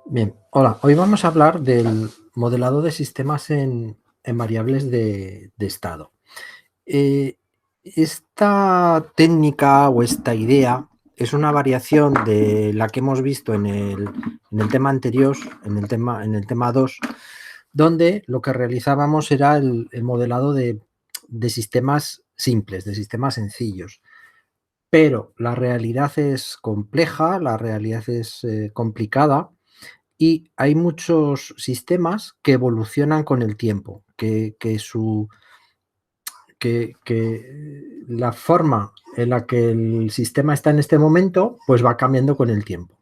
Bien, hola. Hoy vamos a hablar del modelado de sistemas en variables de estado. Eh, esta técnica o esta idea es una variación de la que hemos visto en el tema anterior, en el tema 2, donde lo que realizábamos era el modelado de sistemas simples, de sistemas sencillos. Pero la realidad es compleja, la realidad es complicada y hay muchos sistemas que evolucionan con el tiempo, que la forma en la que el sistema está en este momento, pues va cambiando con el tiempo.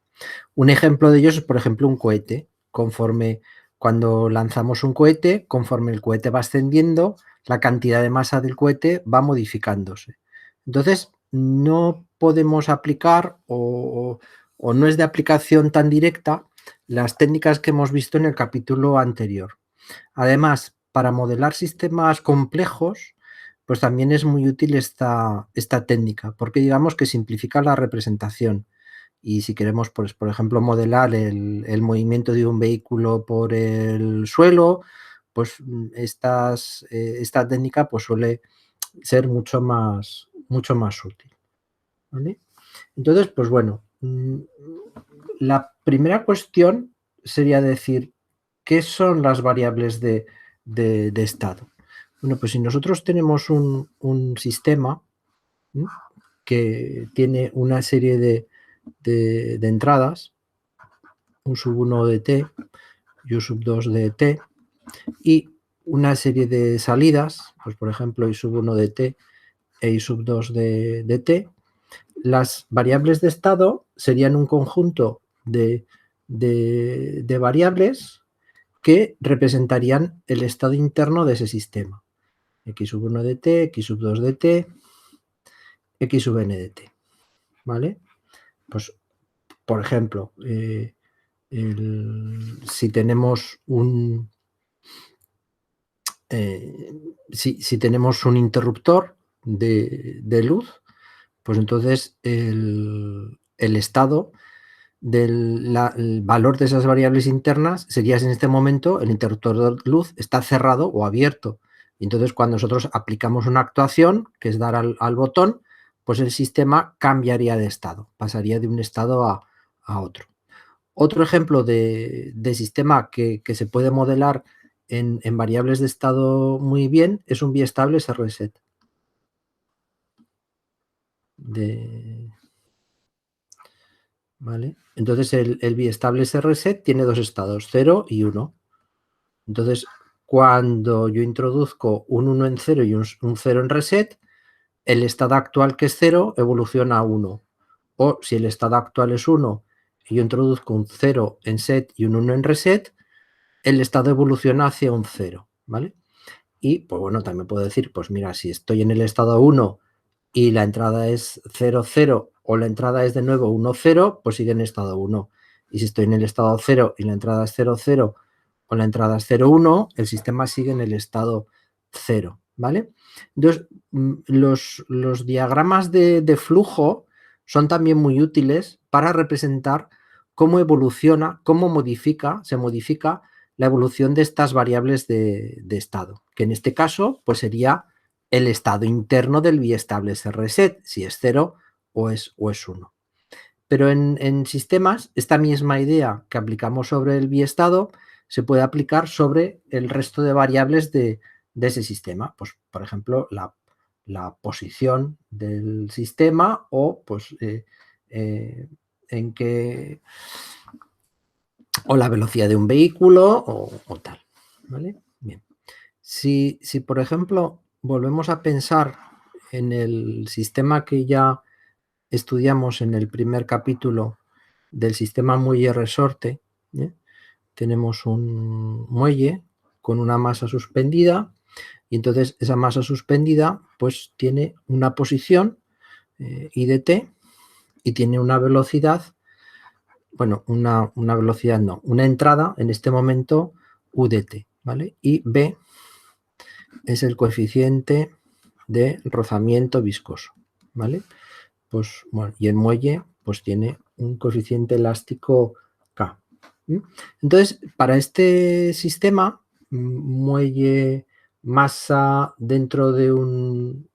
Un ejemplo de ellos es, por ejemplo, un cohete. Cuando lanzamos un cohete, conforme el cohete va ascendiendo, la cantidad de masa del cohete va modificándose. Entonces, no podemos aplicar o no es de aplicación tan directa las técnicas que hemos visto en el capítulo anterior. Además, para modelar sistemas complejos, pues también es muy útil esta técnica, porque digamos que simplifica la representación. Y si queremos, pues, por ejemplo, modelar el movimiento de un vehículo por el suelo, pues esta técnica pues, suele ser mucho más útil, ¿vale? Entonces, pues bueno, la primera cuestión sería decir, ¿qué son las variables de estado? Bueno, pues si nosotros tenemos un sistema, ¿m? Que tiene una serie de entradas, U sub 1 de t y U sub 2 de t, y una serie de salidas, pues por ejemplo I sub 1 de t e I sub 2 de t, las variables de estado serían un conjunto de variables que representarían el estado interno de ese sistema. X sub 1 de t, X sub 2 de t, X sub n de t. ¿Vale? Pues, por ejemplo, si tenemos si tenemos un interruptor de luz, pues entonces el estado el valor de esas variables internas sería si en este momento el interruptor de luz está cerrado o abierto. Y entonces cuando nosotros aplicamos una actuación, que es dar al botón, pues el sistema cambiaría de estado, pasaría de un estado a otro. Otro ejemplo de sistema que se puede modelar en variables de estado muy bien es un biestable SRSet. ¿Vale? Entonces el biestable SRSet tiene dos estados, 0 y 1. Entonces, cuando yo introduzco un 1 en 0 y un 0 en reset, el estado actual, que es 0, evoluciona a 1. O si el estado actual es 1 y yo introduzco un 0 en set y un 1 en reset, el estado evoluciona hacia un 0, ¿vale? Y, pues bueno, también puedo decir, pues mira, si estoy en el estado 1 y la entrada es 0, 0 o la entrada es de nuevo 1, 0, pues sigue en estado 1. Y si estoy en el estado 0 y la entrada es 0, 0 o la entrada es 0, 1, el sistema sigue en el estado 0, ¿vale? Entonces, los diagramas de flujo son también muy útiles para representar cómo evoluciona, se modifica la evolución de estas variables de estado, que en este caso pues sería el estado interno del biestable SRSet, si es 0 o es 1. Pero en sistemas, esta misma idea que aplicamos sobre el biestado se puede aplicar sobre el resto de variables de ese sistema. Pues, por ejemplo, la posición del sistema o pues en qué o la velocidad de un vehículo o tal, ¿vale? Bien. Si, por ejemplo, volvemos a pensar en el sistema que ya estudiamos en el primer capítulo del sistema muelle-resorte, ¿eh? Tenemos un muelle con una masa suspendida y entonces esa masa suspendida pues tiene una posición I de t y tiene una velocidad, bueno, una velocidad no, una entrada en este momento U de t, ¿vale? Y B es el coeficiente de rozamiento viscoso, ¿vale? Pues bueno, y el muelle pues tiene un coeficiente elástico K. ¿Mm? Entonces, para este sistema, muelle, masa dentro de un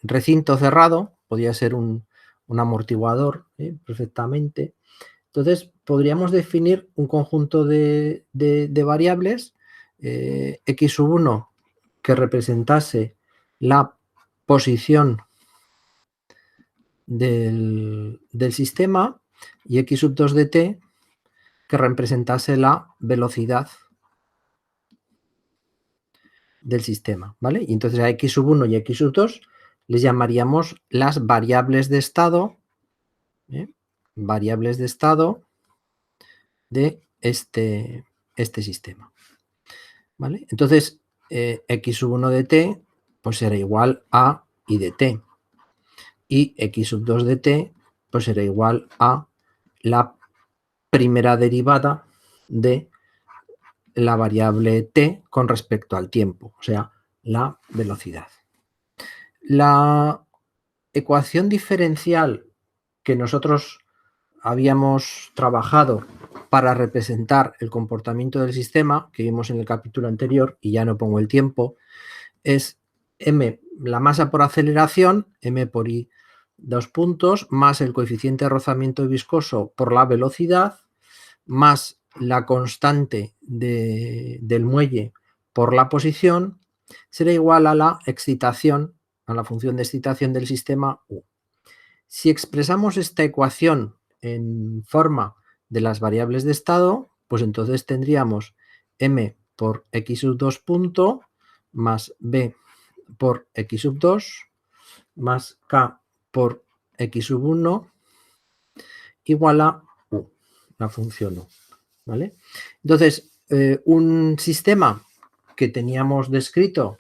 recinto cerrado, podría ser un amortiguador, perfectamente. Entonces, podríamos definir un conjunto de variables, x1 que representase la posición del sistema y x2 de t que representase la velocidad del sistema, ¿vale? Y entonces a x1 y x2 les llamaríamos las variables de estado, ¿eh? Variables de estado de este sistema, ¿vale? Entonces, x1 de t pues será igual a i de t, y x2 de t pues será igual a la primera derivada de la variable t con respecto al tiempo, o sea, la velocidad. La ecuación diferencial que nosotros habíamos trabajado para representar el comportamiento del sistema, que vimos en el capítulo anterior, y ya no pongo el tiempo, es m, la masa por aceleración, m por i, dos puntos, más el coeficiente de rozamiento viscoso por la velocidad, más la constante del muelle por la posición, será igual a la excitación, a la función de excitación del sistema U. Si expresamos esta ecuación en forma de las variables de estado, pues entonces tendríamos m por x sub 2 punto más b por x sub 2 más k por x sub 1 igual a u, la función u, ¿vale? Entonces, un sistema que teníamos descrito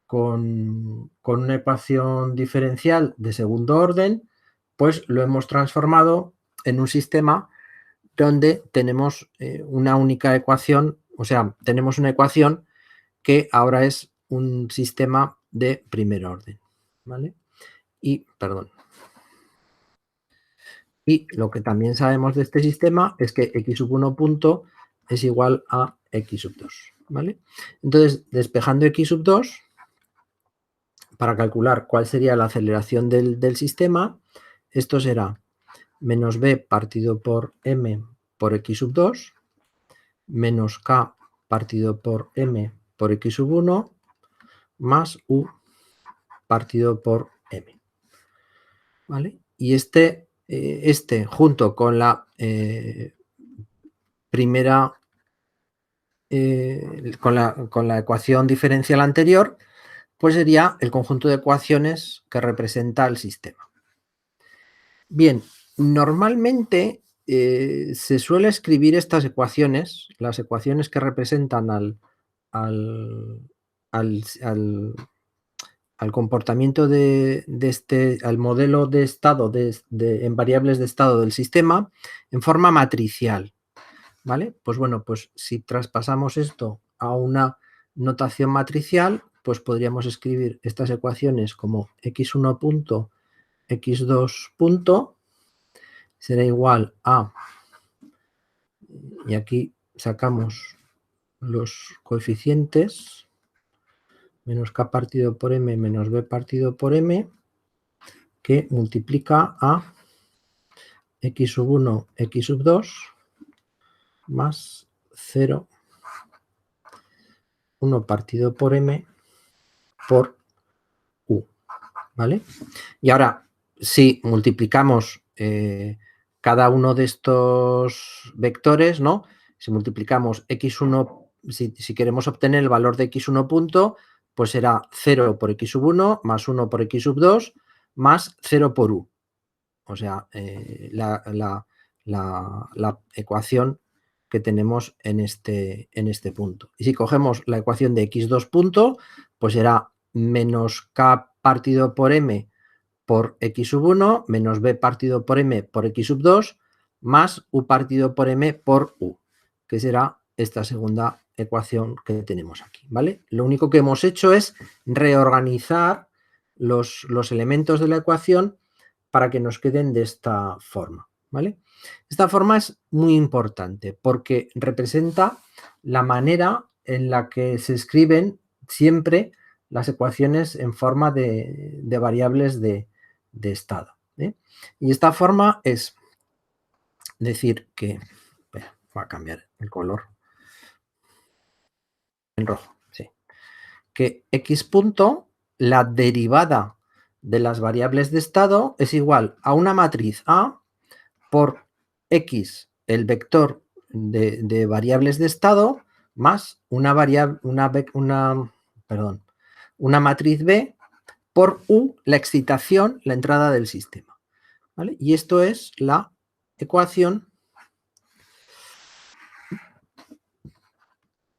con una ecuación diferencial de segundo orden, pues lo hemos transformado en un sistema donde tenemos una única ecuación, o sea, tenemos una ecuación que ahora es un sistema de primer orden, ¿vale? Y, perdón. Y lo que también sabemos de este sistema es que x sub 1 punto es igual a x sub 2, ¿vale? Entonces, despejando x sub 2, para calcular cuál sería la aceleración del sistema, esto será menos b partido por m por x sub 2, menos k partido por m por x sub 1, más u partido por m, ¿vale? Y este junto con la primera, con la ecuación diferencial anterior, pues sería el conjunto de ecuaciones que representa el sistema. Bien, normalmente se suele escribir estas ecuaciones, las ecuaciones que representan al comportamiento al modelo de estado en variables de estado del sistema en forma matricial, ¿vale? Pues bueno, pues si traspasamos esto a una notación matricial, pues podríamos escribir estas ecuaciones como x1 punto, x2 punto, será igual a, y aquí sacamos los coeficientes, menos k partido por m menos b partido por m, que multiplica a x sub 1, x sub 2, más 0, 1 partido por m por u, ¿vale? Y ahora, si multiplicamos cada uno de estos vectores, ¿no? Si multiplicamos x1, si queremos obtener el valor de x1 punto, pues será 0 por x sub 1 más 1 por x sub 2 más 0 por u. O sea, la ecuación que tenemos en este punto. Y si cogemos la ecuación de x2 punto, pues será menos k partido por m por x sub 1 menos b partido por m por x sub 2 más u partido por m por u, que será esta segunda ecuación que tenemos aquí, ¿vale? Lo único que hemos hecho es reorganizar los elementos de la ecuación para que nos queden de esta forma, ¿vale? Esta forma es muy importante porque representa la manera en la que se escriben siempre las ecuaciones en forma de variables de estado, ¿eh? Y esta forma es decir que, espera, voy a cambiar el color, en rojo, sí, que x punto, la derivada de las variables de estado es igual a una matriz A por x, el vector de variables de estado, más una matriz B por U, la excitación, la entrada del sistema, ¿vale? Y esto es la ecuación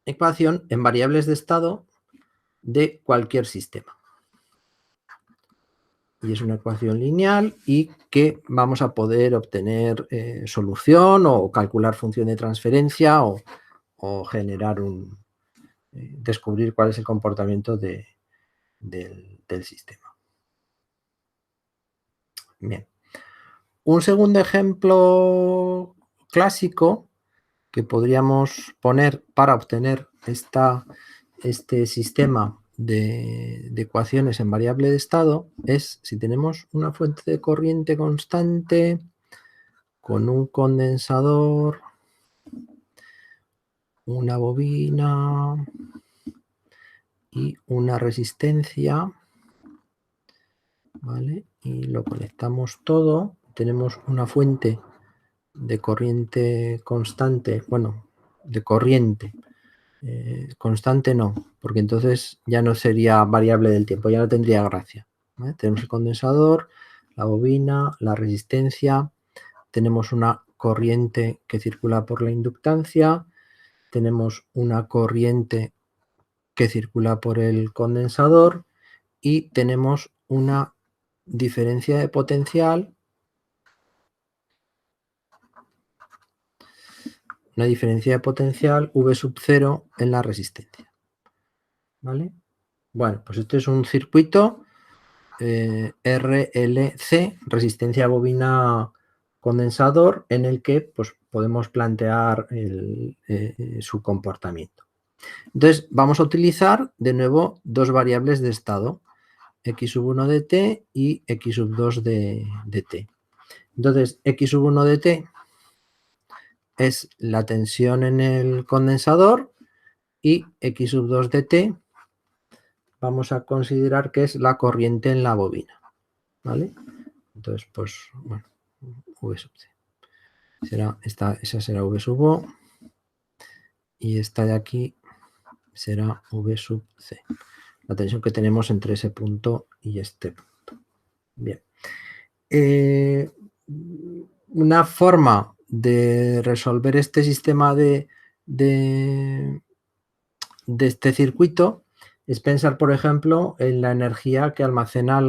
en variables de estado de cualquier sistema. Y es una ecuación lineal y que vamos a poder obtener solución o calcular función de transferencia o generar descubrir cuál es el comportamiento del sistema. Bien. Un segundo ejemplo clásico que podríamos poner para obtener este sistema de ecuaciones en variable de estado es si tenemos una fuente de corriente constante con un condensador, una bobina y una resistencia, ¿vale? Y lo conectamos todo, tenemos una fuente de corriente constante, bueno, de corriente constante no, porque entonces ya no sería variable del tiempo, ya no tendría gracia, ¿vale? Tenemos el condensador, la bobina, la resistencia, tenemos una corriente que circula por la inductancia, tenemos una corriente que circula por el condensador y tenemos una diferencia de potencial, V sub 0 en la resistencia, ¿vale? Bueno, pues este es un circuito RLC, resistencia bobina condensador, en el que pues, podemos plantear su comportamiento. Entonces, vamos a utilizar de nuevo dos variables de estado, x sub 1 de t y x sub 2 de t. Entonces, x sub 1 de t es la tensión en el condensador y x sub 2 de t vamos a considerar que es la corriente en la bobina, ¿vale? Entonces, pues, bueno, V sub C. Esa será V sub O y esta de aquí será V sub C. La tensión que tenemos entre ese punto y este punto. Bien. Una forma de resolver este sistema de este circuito es pensar, por ejemplo, en la energía que almacena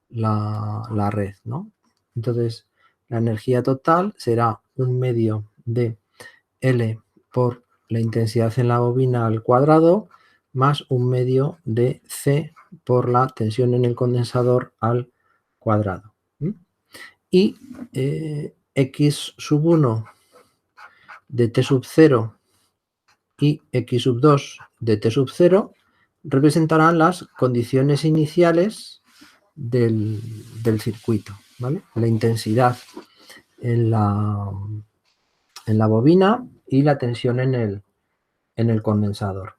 la red, ¿no? Entonces, la energía total será un medio de L por la intensidad en la bobina al cuadrado más un medio de C por la tensión en el condensador al cuadrado. Y x sub 1 de t sub 0 y x sub 2 de t sub 0 representarán las condiciones iniciales del circuito, ¿vale? La intensidad en la bobina y la tensión en el condensador.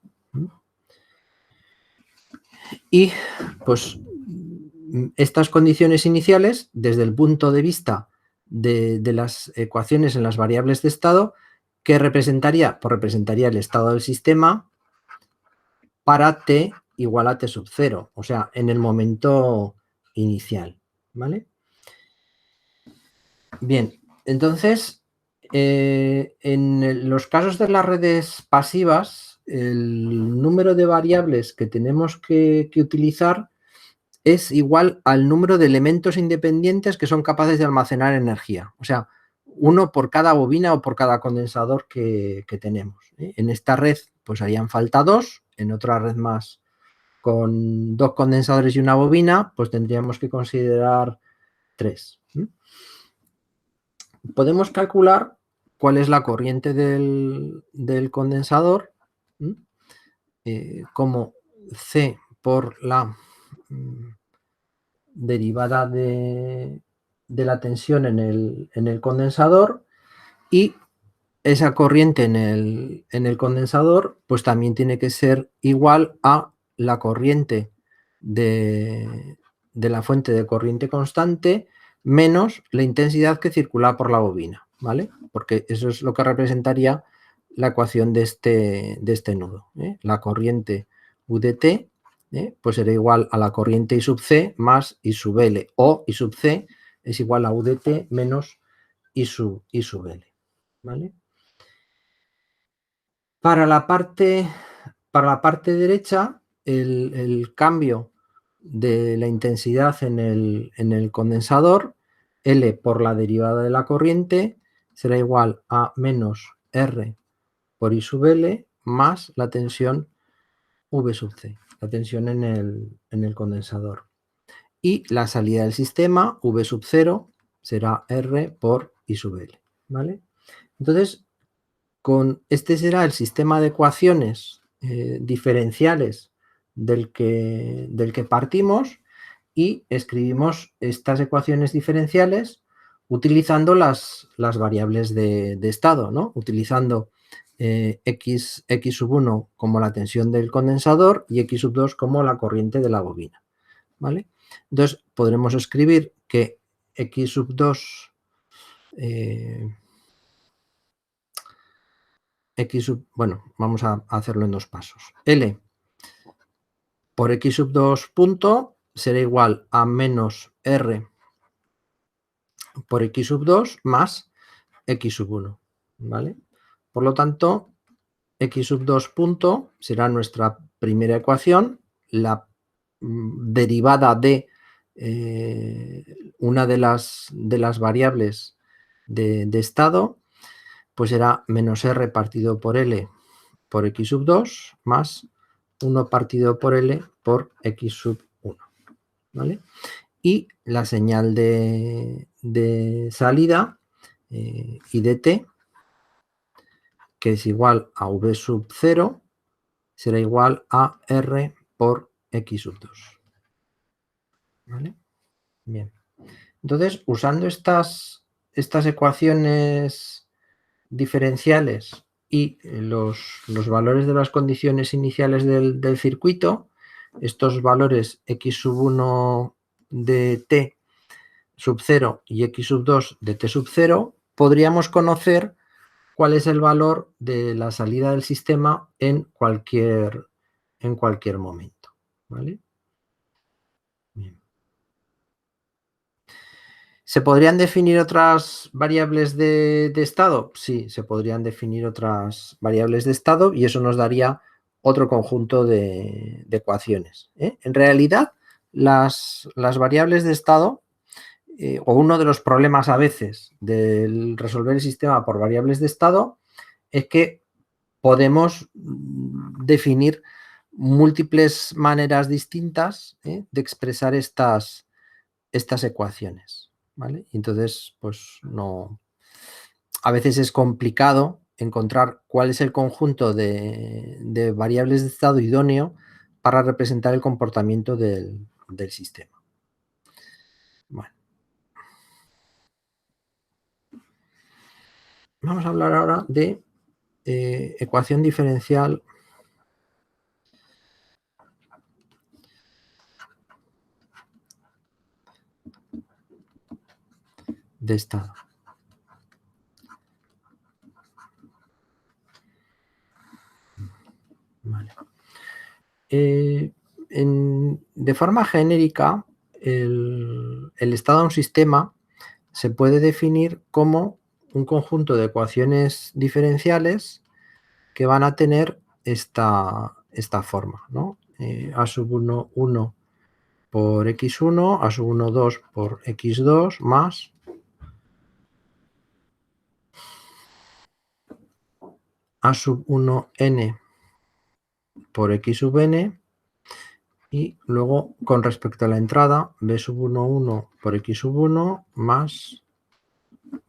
Y pues estas condiciones iniciales, desde el punto de vista de las ecuaciones en las variables de estado, ¿qué representaría? Pues representaría el estado del sistema para t igual a t sub 0, o sea, en el momento inicial, ¿vale? Bien, entonces, en los casos de las redes pasivas, el número de variables que tenemos que utilizar es igual al número de elementos independientes que son capaces de almacenar energía. O sea, uno por cada bobina o por cada condensador que tenemos, ¿eh? En esta red pues harían falta dos, en otra red más con dos condensadores y una bobina, pues tendríamos que considerar tres. podemos calcular cuál es la corriente del condensador, como C por la derivada de la tensión en el condensador, y esa corriente en el condensador pues también tiene que ser igual a la corriente de la fuente de corriente constante menos la intensidad que circula por la bobina, ¿vale? Porque eso es lo que representaría la ecuación de este nudo, ¿eh? La corriente U de t, pues será igual a la corriente I sub c más I sub L, o I sub c es igual a U de t menos I sub L, ¿vale? Para la parte derecha, el cambio de la intensidad en el condensador, L por la derivada de la corriente, será igual a menos R por I sub L más la tensión V sub C, la tensión en el condensador. Y la salida del sistema, V sub 0, será R por I sub L, ¿vale? Entonces, este será el sistema de ecuaciones diferenciales del que partimos, y escribimos estas ecuaciones diferenciales utilizando las variables de estado, ¿no? Utilizando x sub 1 como la tensión del condensador y x sub 2 como la corriente de la bobina, ¿vale? Entonces podremos escribir que x sub 2 bueno, vamos a hacerlo en dos pasos. L por x sub 2 punto será igual a menos R por x sub 2 más x sub 1, ¿vale? Por lo tanto, x sub 2 punto será nuestra primera ecuación, la derivada de una de las variables de estado, pues será menos R partido por L por x sub 2 más 1 partido por L por x sub 1, ¿vale? Y la señal de salida, I de t, que es igual a V sub 0, será igual a R por x sub 2, ¿vale? Bien. Entonces, usando estas ecuaciones diferenciales y los valores de las condiciones iniciales del circuito, estos valores x sub 1 de t sub 0 y x sub 2 de t sub 0, podríamos conocer cuál es el valor de la salida del sistema en cualquier momento, ¿vale? Bien. ¿Se podrían definir otras variables de estado? Sí, se podrían definir otras variables de estado y eso nos daría otro conjunto de ecuaciones, ¿eh? En realidad, las variables de estado, o uno de los problemas a veces del resolver el sistema por variables de estado, es que podemos definir múltiples maneras distintas de expresar estas ecuaciones, ¿vale? Y entonces, pues no, a veces es complicado encontrar cuál es el conjunto de variables de estado idóneo para representar el comportamiento del sistema. Bueno. Vamos a hablar ahora de ecuación diferencial de estado. Vale. De forma genérica, el estado de un sistema se puede definir como un conjunto de ecuaciones diferenciales que van a tener esta forma, ¿no? A sub 1, 1 por x1, a sub 1, 2 por x2 más a sub 1 n por x sub n, y luego con respecto a la entrada b sub 1, 1 por x sub 1 más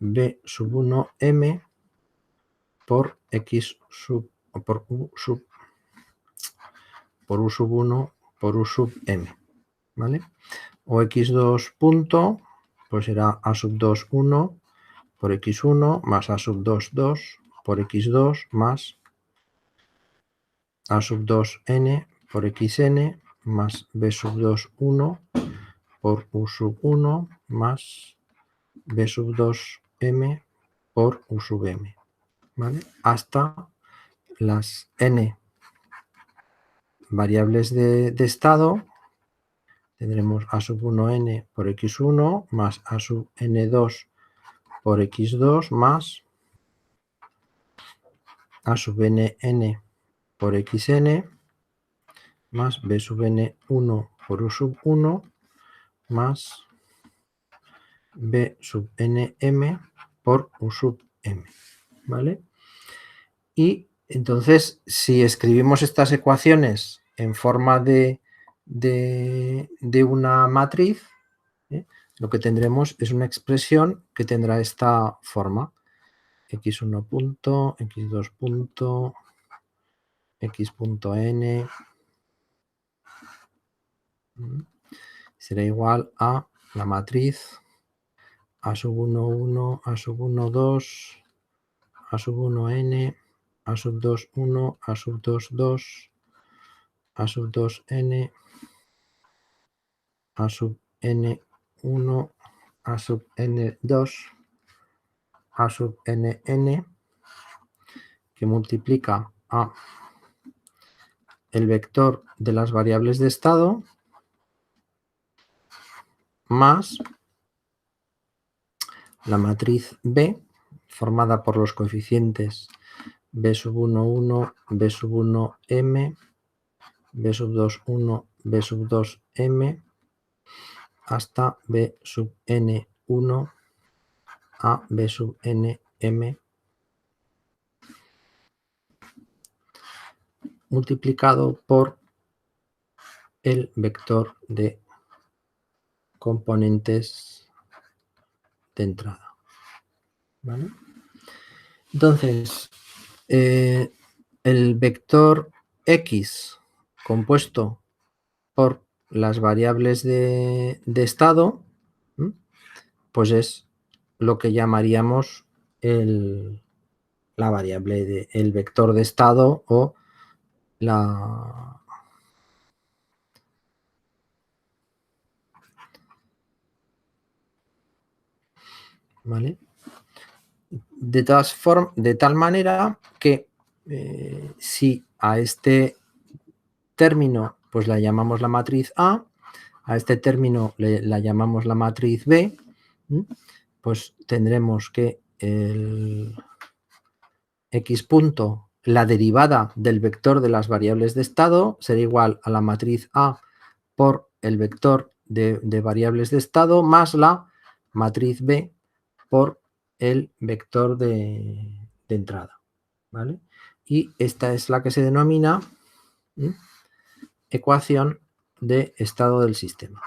B sub 1 M por X sub, o por U sub, por U sub 1 por U sub M, ¿vale? O X2 punto, pues será A sub 2, 1 por X1 más A sub 2, 2 por X2 más A sub 2 N por XN más B sub 2, 1 por U sub 1 más B sub 2 M por U sub M, ¿vale? Hasta las N variables de estado. Tendremos A sub 1N por X1 más A sub N2 por X2 más A sub NN por XN más B sub N1 por U sub 1 más B sub NM por U sub M, ¿vale? Y entonces, si escribimos estas ecuaciones en forma de una matriz, lo que tendremos es una expresión que tendrá esta forma. X1 punto, X2 punto, X punto N será igual a la matriz A sub 1, 1, A sub 1, 2, A sub 1, N, A sub 2, 1, A sub 2, 2, A sub 2, N, A sub N1, A sub N2, A sub NN, que multiplica a el vector de las variables de estado más la matriz B, formada por los coeficientes B sub 1, 1, B sub 1, M, B sub 2, 1, B sub 2, M, hasta B sub N1 a B sub NM, multiplicado por el vector de componentes de entrada, ¿vale? Entonces, el vector X compuesto por las variables de estado, pues es lo que llamaríamos la variable el vector de estado o la... ¿Vale? De tal manera que si a este término pues la llamamos la matriz A este término la llamamos la matriz B, pues tendremos que el X punto, la derivada del vector de las variables de estado será igual a la matriz A por el vector de variables de estado más la matriz B por el vector de entrada, ¿vale? Y esta es la que se denomina ecuación de estado del sistema.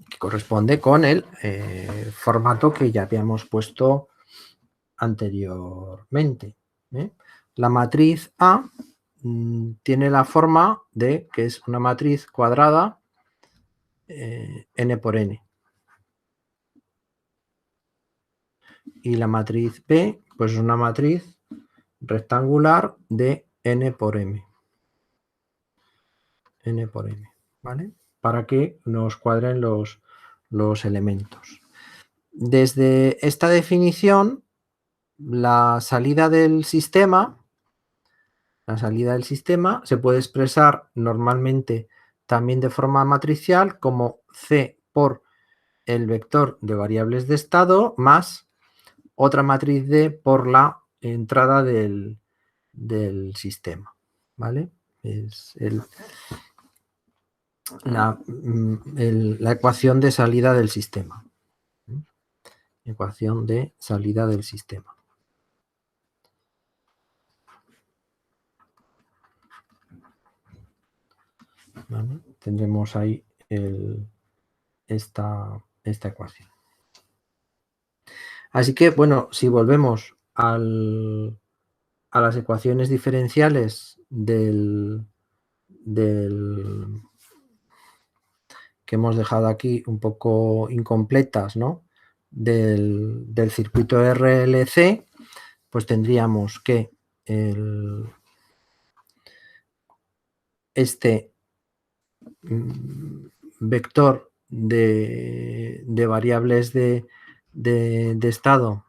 Que corresponde con el formato que ya habíamos puesto anteriormente. La matriz A tiene la forma de que es una matriz cuadrada n por n. Y la matriz B, pues es una matriz rectangular de n por m. N por m, ¿vale? Para que nos cuadren los elementos. Desde esta definición, la salida del sistema se puede expresar normalmente también de forma matricial como C por el vector de variables de estado más otra matriz D por la entrada del sistema, ¿vale? Es la ecuación de salida del sistema. Ecuación de salida del sistema. ¿Vale? Tendremos ahí esta ecuación. Así que, bueno, si volvemos a las ecuaciones diferenciales que hemos dejado aquí un poco incompletas, ¿no? Del circuito RLC, pues tendríamos que este vector de variables de estado,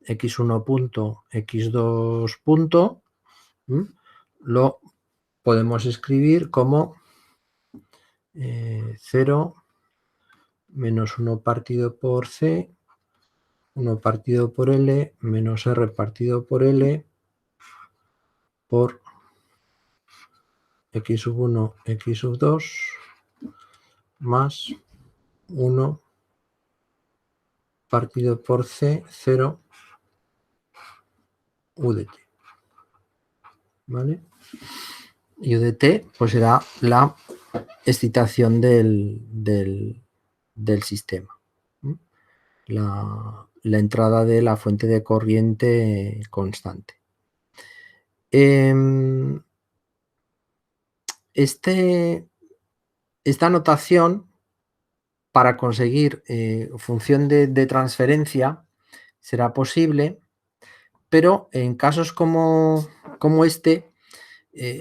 x1 punto, x2 punto, lo podemos escribir como 0 menos 1 partido por c, 1 partido por L, menos R partido por L, por x sub 1, x sub 2, más 1 partido por C, 0, U de t. ¿Vale? Y U de t, pues será la excitación del sistema. La entrada de la fuente de corriente constante. Esta notación, para conseguir función de transferencia, será posible, pero en casos como este,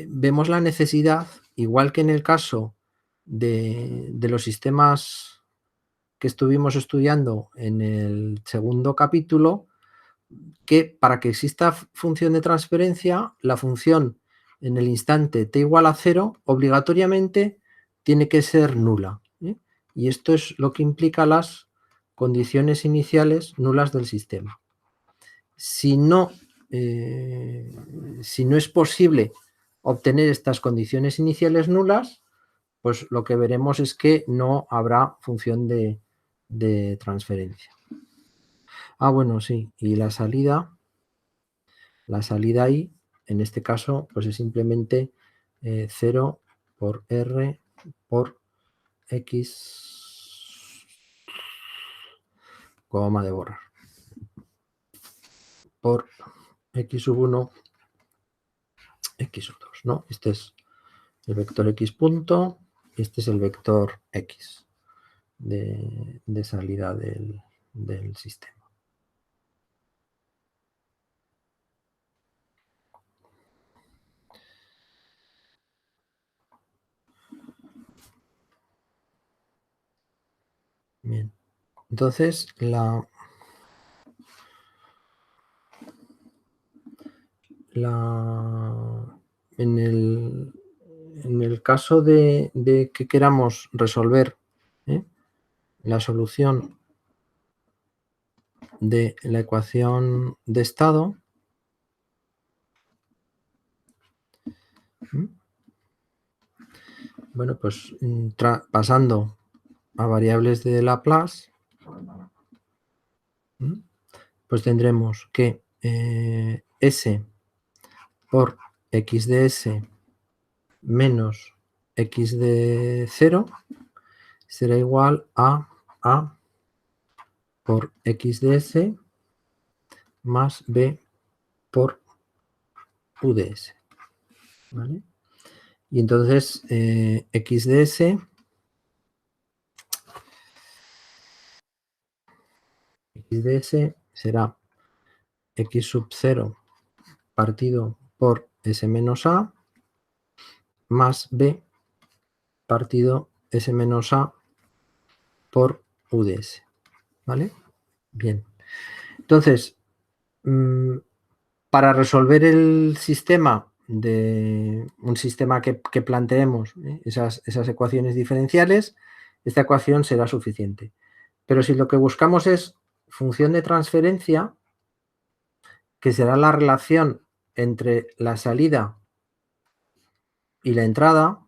vemos la necesidad, igual que en el caso de los sistemas que estuvimos estudiando en el segundo capítulo, que para que exista función de transferencia, la función en el instante t igual a 0 obligatoriamente tiene que ser nula. Y esto es lo que implica las condiciones iniciales nulas del sistema. Si no es posible obtener estas condiciones iniciales nulas, pues lo que veremos es que no habrá función de transferencia. Ah, bueno, sí, y la salida ahí, en este caso, pues es simplemente 0 por R por X, coma de borrar, por X sub 1, X sub 2, ¿no? Este es el vector X punto, este es el vector X de salida del sistema. Bien, entonces en el caso de que queramos resolver la solución de la ecuación de estado, bueno, pues pasando a variables de Laplace, pues tendremos que S por X de S menos X de 0 será igual a A por X de S más B por U de S. ¿Vale? Y entonces X de S será X sub 0 partido por S menos A más B partido S menos A por U de S. ¿Vale? Bien. Entonces, para resolver el sistema un sistema que planteemos, esas ecuaciones diferenciales, esta ecuación será suficiente. Pero si lo que buscamos es función de transferencia, que será la relación entre la salida y la entrada,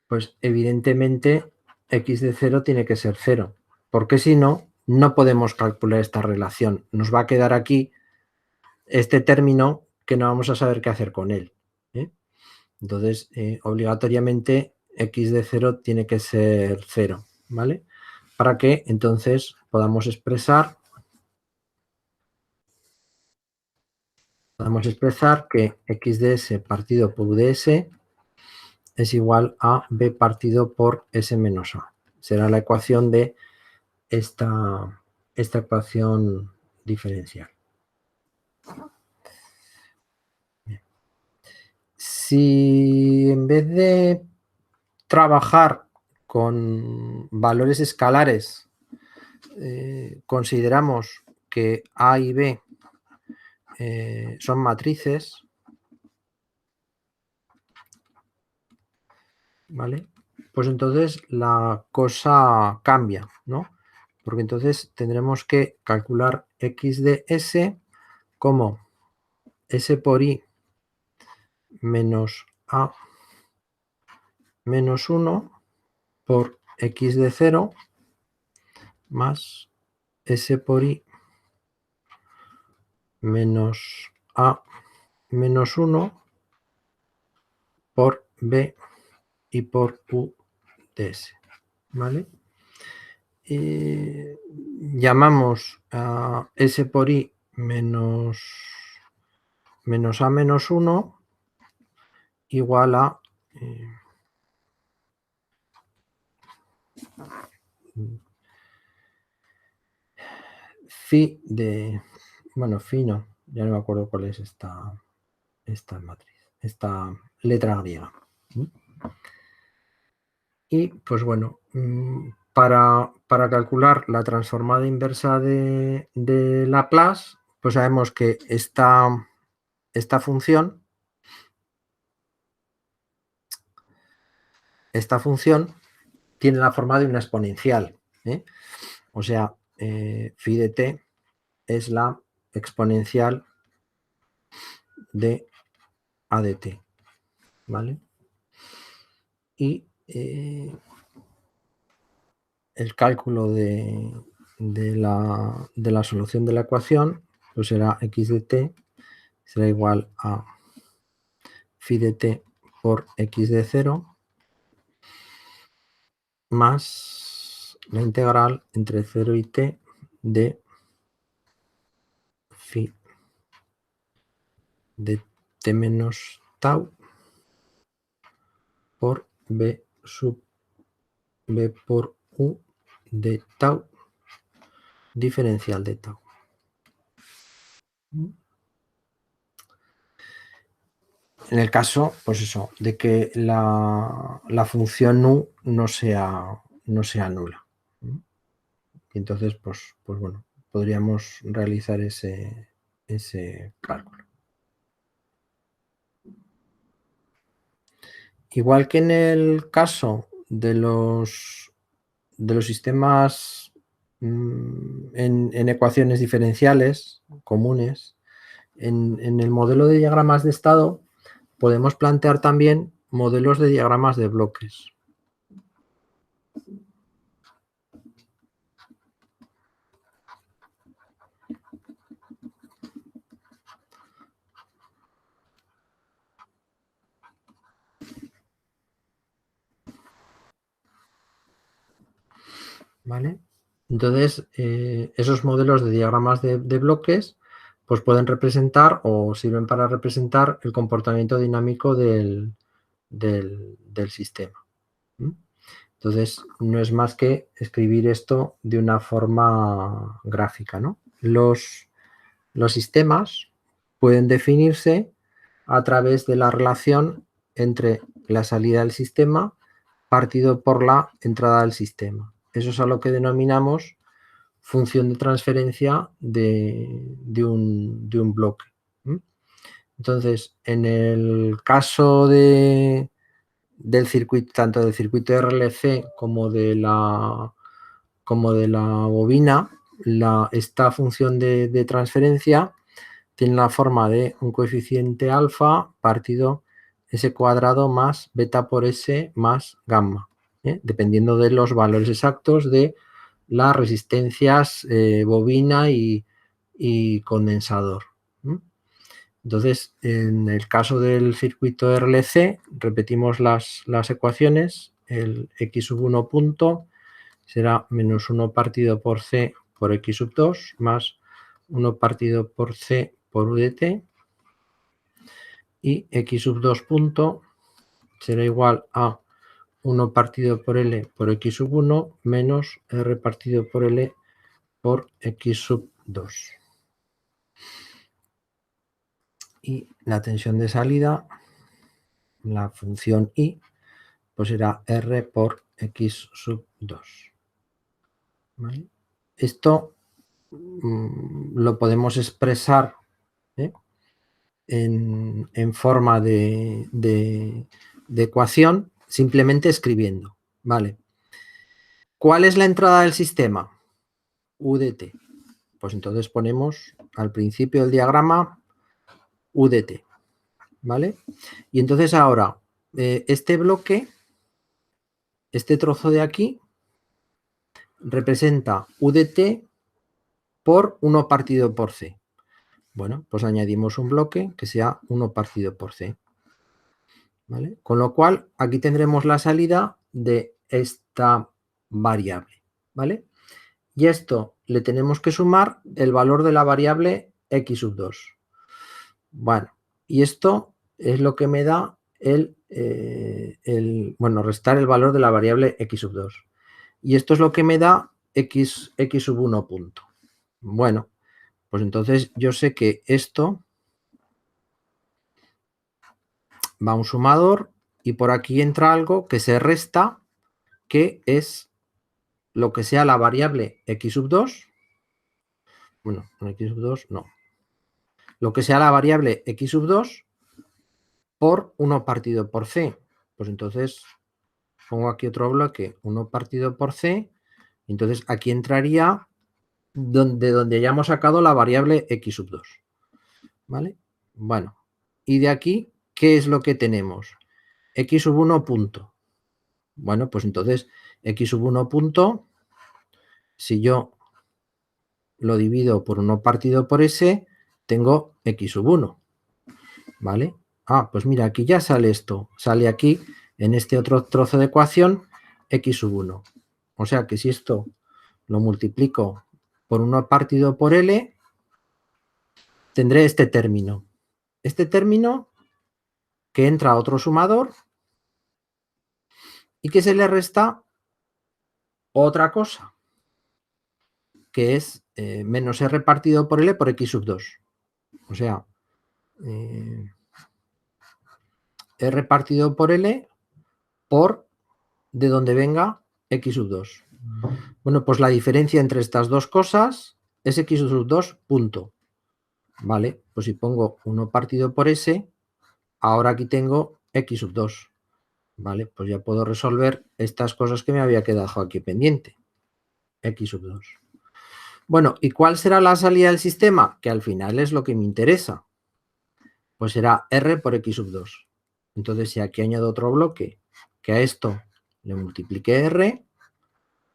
pues evidentemente X de 0 tiene que ser 0, porque si no, no podemos calcular esta relación. Nos va a quedar aquí este término que no vamos a saber qué hacer con él. Entonces, obligatoriamente x de 0 tiene que ser 0, ¿vale? Para que entonces podamos expresar que x de s partido por u de s es igual a b partido por s menos a. Será la ecuación de esta ecuación diferencial. Si en vez de trabajar con valores escalares, consideramos que A y B son matrices, ¿vale? Pues entonces la cosa cambia, ¿no? Porque entonces tendremos que calcular x de s como s por i menos a menos 1 por x de 0 más s por i menos a menos 1 por b y por u de s, ¿vale? Y llamamos a s por i menos a menos 1 igual a phi de, bueno, phi no, ya no me acuerdo cuál es esta matriz, esta letra griega. Y pues bueno, para calcular la transformada inversa de Laplace, pues sabemos que esta función tiene la forma de una exponencial, ¿eh? O sea, phi de t es la exponencial de a de t, ¿vale? Y el cálculo de la solución de la ecuación pues será x de t será igual a phi de t por x de 0 más la integral entre 0 y t de phi de t menos tau por b sub b por u de tau diferencial de tau. En el caso, pues eso, de que la función u no sea nula. Y entonces, pues bueno, podríamos realizar ese cálculo. Igual que en el caso de los sistemas en ecuaciones diferenciales comunes, en el modelo de diagramas de estado podemos plantear también modelos de diagramas de bloques. ¿Vale? Entonces, esos modelos de diagramas de bloques pues pueden representar o sirven para representar el comportamiento dinámico del sistema. Entonces, no es más que escribir esto de una forma gráfica, ¿no? Los sistemas pueden definirse a través de la relación entre la salida del sistema partido por la entrada del sistema. Eso es a lo que denominamos función de transferencia de un bloque. Entonces, en el caso del circuito, tanto del circuito RLC como de la bobina, esta función de transferencia tiene la forma de un coeficiente alfa partido s cuadrado más beta por s más gamma, dependiendo de los valores exactos de las resistencias bobina y condensador. Entonces, en el caso del circuito RLC, repetimos las ecuaciones. El x sub 1 punto será menos 1 partido por c por x sub 2 más 1 partido por c por u de t, y x sub 2 punto será igual a 1 partido por L por X sub 1 menos R partido por L por X sub 2. Y la tensión de salida, la función I, pues será R por X sub 2. ¿Vale? Esto lo podemos expresar en forma de ecuación simplemente escribiendo. ¿Vale? ¿Cuál es la entrada del sistema? U de t. Pues entonces ponemos al principio del diagrama U de t, ¿vale? Y entonces ahora, este bloque, este trozo de aquí, representa U de t por 1 partido por c. Bueno, pues añadimos un bloque que sea 1 partido por c. ¿Vale? Con lo cual, aquí tendremos la salida de esta variable, ¿vale? Y esto le tenemos que sumar el valor de la variable x sub 2. Bueno, y esto es lo que me da restar el valor de la variable x sub 2. Y esto es lo que me da x sub 1 punto. Bueno, pues entonces yo sé que esto va a un sumador y por aquí entra algo que se resta, que es lo que sea la variable x sub 2. Bueno, x sub 2 no. Lo que sea la variable x sub 2 por 1 partido por c. Pues entonces pongo aquí otro bloque, 1 partido por c. Entonces aquí entraría donde hayamos sacado la variable x sub 2. ¿Vale? Bueno, y de aquí, ¿qué es lo que tenemos? X sub 1 punto. Bueno, pues entonces x sub 1 punto, si yo lo divido por 1 partido por s, tengo x sub 1. ¿Vale? Ah, pues mira, aquí ya sale esto. Sale aquí, en este otro trozo de ecuación, x sub 1. O sea que si esto lo multiplico por 1 partido por L, tendré este término. Este término que entra a otro sumador y que se le resta otra cosa, que es menos R partido por L por X sub 2. O sea, R partido por L por de donde venga X sub 2. Bueno, pues la diferencia entre estas dos cosas es X sub 2 punto. Vale, pues si pongo 1 partido por S, ahora aquí tengo X sub 2. Vale, pues ya puedo resolver estas cosas que me había quedado aquí pendiente. X sub 2. Bueno, ¿y cuál será la salida del sistema? Que al final es lo que me interesa. Pues será R por X sub 2. Entonces, si aquí añado otro bloque que a esto le multiplique R,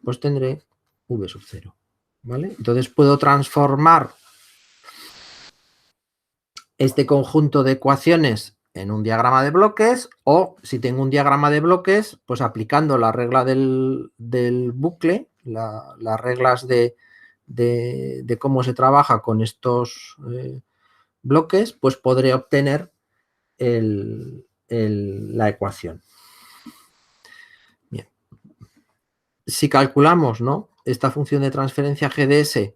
pues tendré V sub 0. ¿Vale? Entonces puedo transformar este conjunto de ecuaciones en un diagrama de bloques, o si tengo un diagrama de bloques, pues aplicando la regla del bucle, las reglas de cómo se trabaja con estos bloques, pues podré obtener la ecuación. Bien. Si calculamos, ¿no?, esta función de transferencia GDS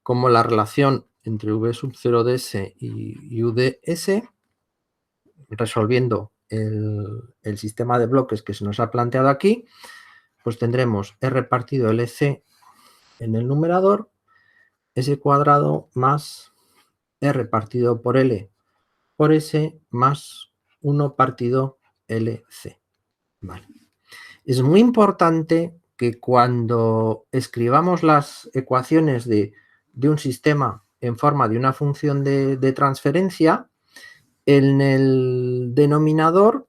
como la relación entre V sub 0 de S y U de S, resolviendo el sistema de bloques que se nos ha planteado aquí, pues tendremos R partido LC en el numerador, S cuadrado más R partido por L por S más 1 partido LC. Vale. Es muy importante que cuando escribamos las ecuaciones de un sistema en forma de una función de transferencia, en el denominador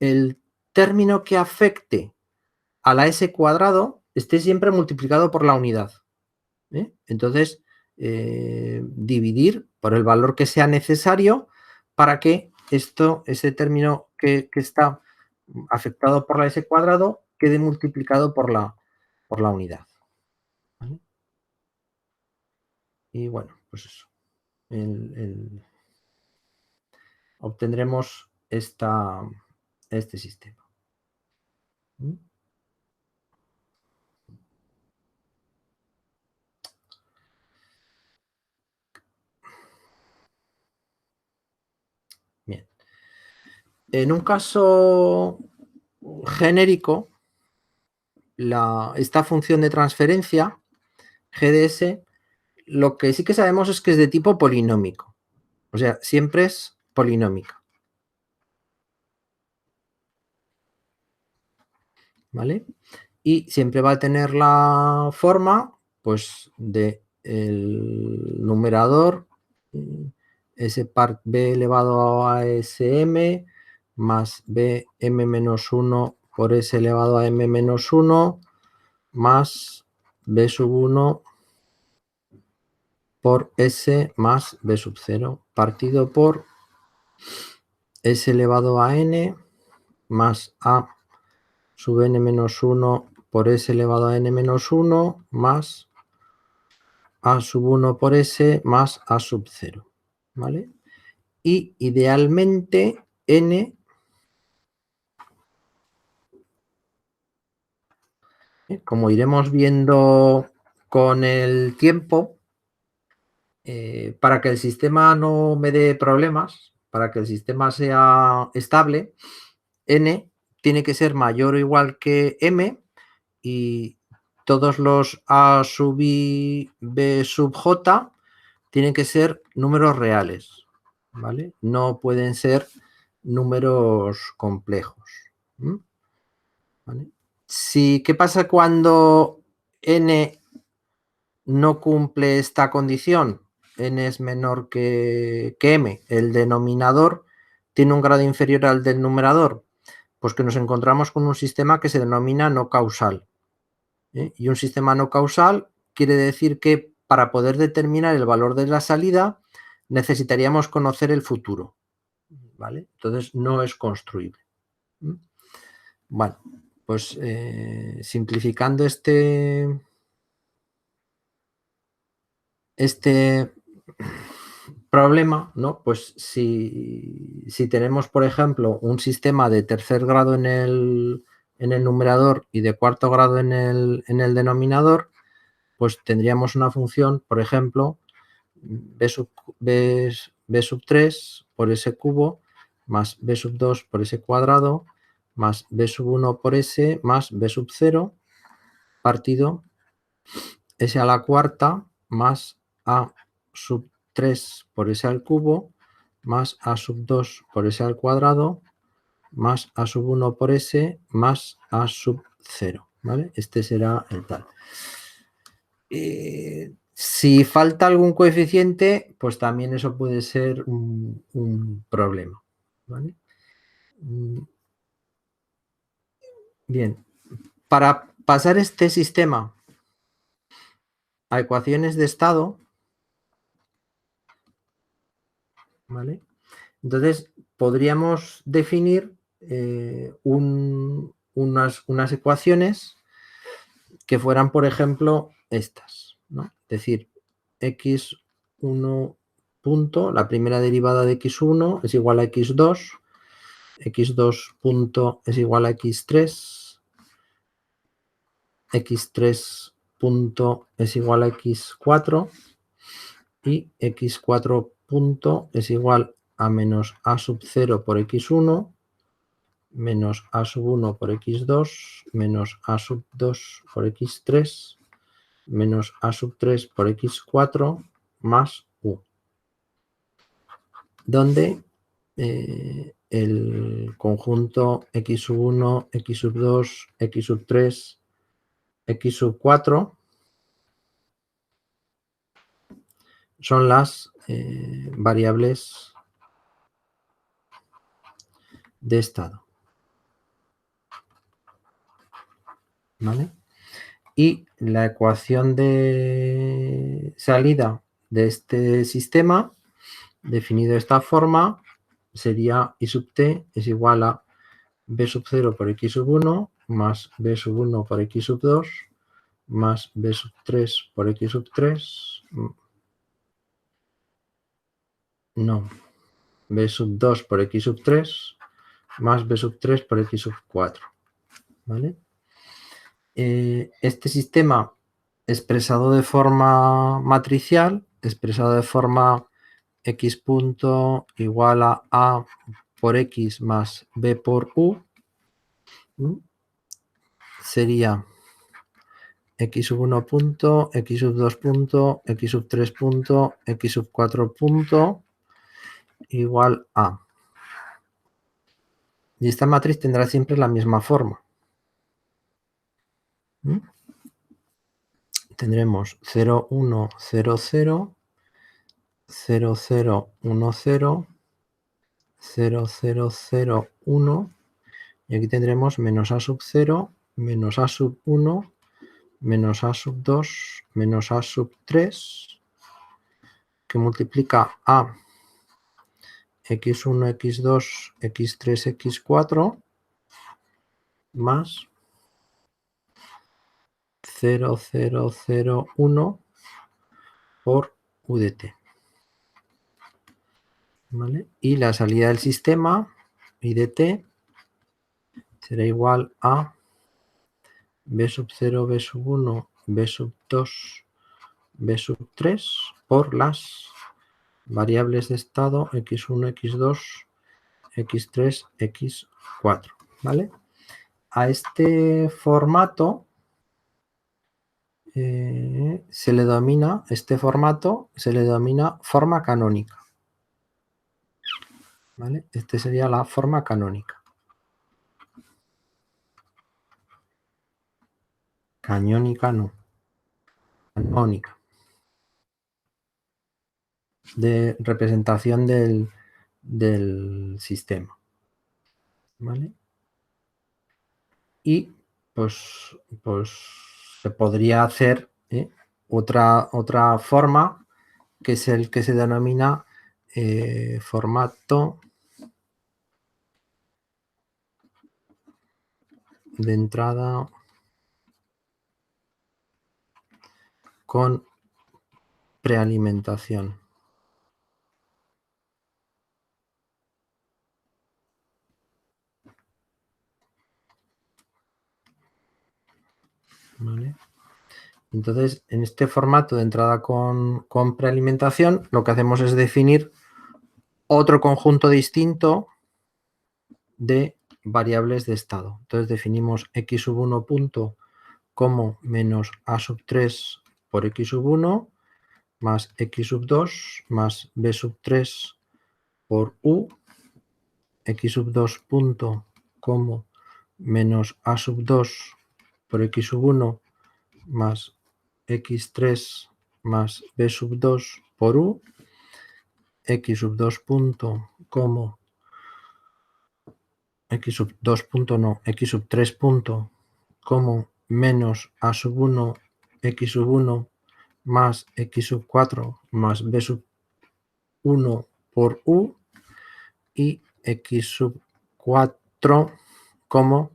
el término que afecte a la S cuadrado esté siempre multiplicado por la unidad. Entonces, dividir por el valor que sea necesario para que ese término que está afectado por la S cuadrado quede multiplicado por la unidad. ¿Vale? Y bueno, pues eso. Obtendremos este sistema. ¿Mm? Bien. En un caso genérico, esta función de transferencia, GDS, lo que sí que sabemos es que es de tipo polinómico. O sea, siempre es polinómica. ¿Vale? Y siempre va a tener la forma, pues, de el numerador, S par B elevado a SM, más BM menos 1 por S elevado a M menos 1, más B sub 1 por S más B sub 0, partido por S elevado a N más A sub N menos 1 por S elevado a N menos 1 más A sub 1 por S más A sub 0. ¿Vale? Y idealmente N, como iremos viendo con el tiempo, para que el sistema no me dé problemas, para que el sistema sea estable, N tiene que ser mayor o igual que M y todos los A sub I, B sub J tienen que ser números reales, ¿vale? No pueden ser números complejos. ¿Vale? ¿Qué pasa cuando N no cumple esta condición? N es menor que M. El denominador tiene un grado inferior al del numerador. Pues que nos encontramos con un sistema que se denomina no causal. Y un sistema no causal quiere decir que para poder determinar el valor de la salida necesitaríamos conocer el futuro. ¿Vale? Entonces no es construible. Bueno, pues simplificando este problema, ¿no? Pues si tenemos, por ejemplo, un sistema de tercer grado en el numerador y de cuarto grado en el denominador, pues tendríamos una función, por ejemplo, b sub 3 por s cubo más b sub 2 por s cuadrado más b sub 1 por s más b sub 0 partido s a la cuarta más a sub 3 por s al cubo más a sub 2 por s al cuadrado más a sub 1 por s más a sub 0. ¿Vale? Este será el tal. Si falta algún coeficiente, pues también eso puede ser un problema. ¿Vale? Bien, para pasar este sistema a ecuaciones de estado, ¿vale? Entonces podríamos definir unas ecuaciones que fueran, por ejemplo, estas, ¿no? Es decir, x1 punto, la primera derivada de x1 es igual a x2, x2 punto es igual a x3, x3 punto es igual a x4 y x4 punto es igual a menos a sub 0 por x1 menos a sub 1 por x2 menos a sub 2 por x3 menos a sub 3 por x4 más u, donde el conjunto x sub 1, x sub 2, x sub 3, x sub 4 son las variables de estado. ¿Vale? Y la ecuación de salida de este sistema, definido de esta forma, sería I sub t es igual a b sub 0 por x sub 1 más b sub 1 por x sub 2 más b sub 3 por x sub 3, no, b sub 2 por x sub 3 más b sub 3 por x sub 4, ¿vale? Este sistema expresado de forma matricial, expresado de forma x punto igual a por x más b por u, sería x sub 1 punto, x sub 2 punto, x sub 3 punto, x sub 4 punto, igual a. Y esta matriz tendrá siempre la misma forma. Tendremos 0, 1, 0, 0, 0, 0, 1, 0, 0, 0, 0, 1, y aquí tendremos menos a sub 0, menos a sub 1, menos a sub 2, menos a sub 3, que multiplica a x1, x2, x3, x4, más 0, 0, 0, 1 por u de t. ¿Vale? Y la salida del sistema, I de t, será igual a b sub 0, b sub 1, b sub 2, b sub 3 por las variables de estado x1, x2, x3, x4. ¿Vale? A este formato se le denomina forma canónica. ¿Vale? Este sería la forma canónica. Canónica no. Canónica. De representación del sistema. ¿Vale? Y pues se podría hacer otra forma, que es el que se denomina formato de entrada con prealimentación. ¿Vale? Entonces, en este formato de entrada con prealimentación, lo que hacemos es definir otro conjunto distinto de variables de estado. Entonces definimos x sub 1 punto como menos a sub 3 por x sub 1 más x sub 2 más b sub 3 por u, x sub 2 punto como menos a sub 2 por x sub 1 más x3 más b sub 2 por u, x sub 2 punto como x sub 2 punto no, x sub 3 punto como menos a sub 1 x sub 1 más x sub 4 más b sub 1 por u, y x sub 4 como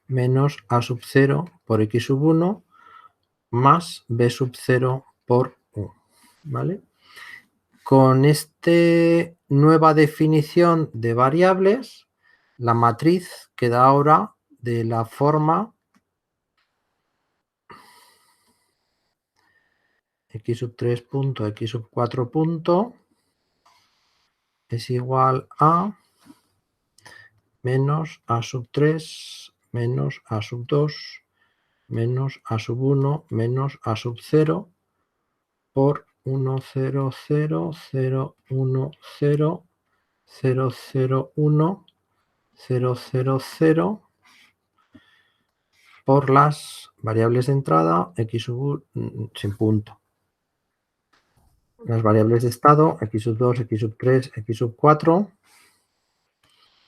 menos a sub 0 por x sub 1 más b sub 0 por u. ¿Vale? Con esta nueva definición de variables, la matriz queda ahora de la forma x sub 3 punto, x sub 4 punto es igual a menos a sub 3 menos a sub 2 menos a sub 1 menos a sub 0 por 1, 0, 0, 0, 1, 0, 0, 0, 1, 0, 0, 0 por las variables de entrada x sub sin punto. Las variables de estado x sub 2, x sub 3, x sub 4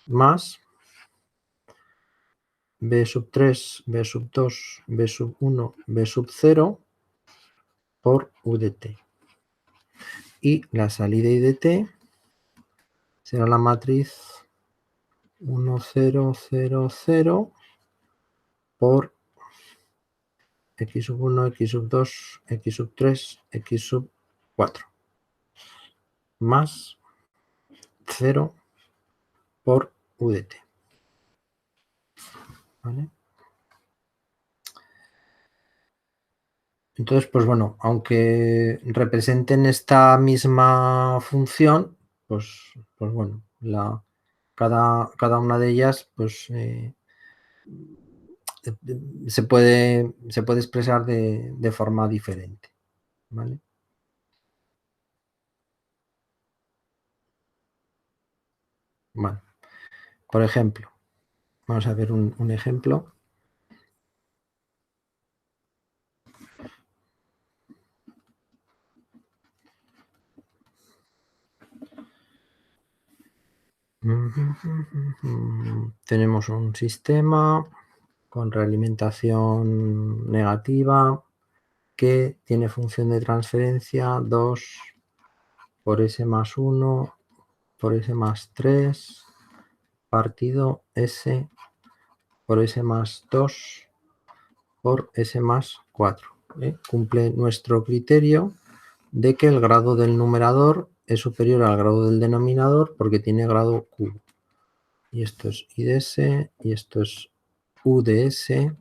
más b sub 3, b sub 2, b sub 1, b sub 0 por u de t. Y la salida I de t será la matriz 1, 0, 0, 0 por x sub 1, x sub 2, x sub 3, x sub 4 más 0 por u de t. ¿Vale? Entonces, pues bueno, aunque representen esta misma función, pues bueno, cada una de ellas pues, se puede expresar de forma diferente. ¿Vale? Bueno, por ejemplo, vamos a ver un ejemplo. Tenemos un sistema con realimentación negativa que tiene función de transferencia 2 por s más 1 por s más 3 partido s por s más 2 por s más 4. Cumple nuestro criterio de que el grado del numerador es superior al grado del denominador porque tiene grado cubo. Y esto es I de S y esto es U de S.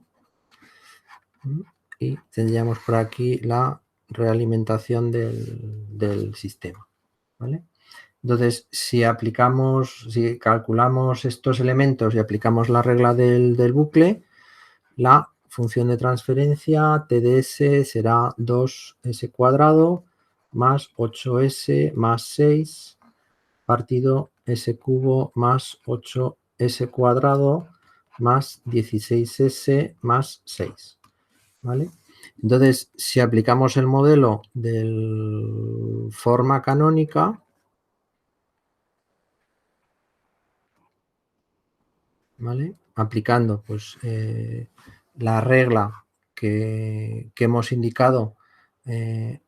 Y tendríamos por aquí la realimentación del sistema. ¿Vale? Entonces, si calculamos estos elementos y aplicamos la regla del bucle, la función de transferencia T de S será 2S cuadrado más 8S más 6 partido S cubo más 8S cuadrado más 16S más 6. ¿Vale? Entonces, si aplicamos el modelo de forma canónica, ¿vale? Aplicando pues, la regla que hemos indicado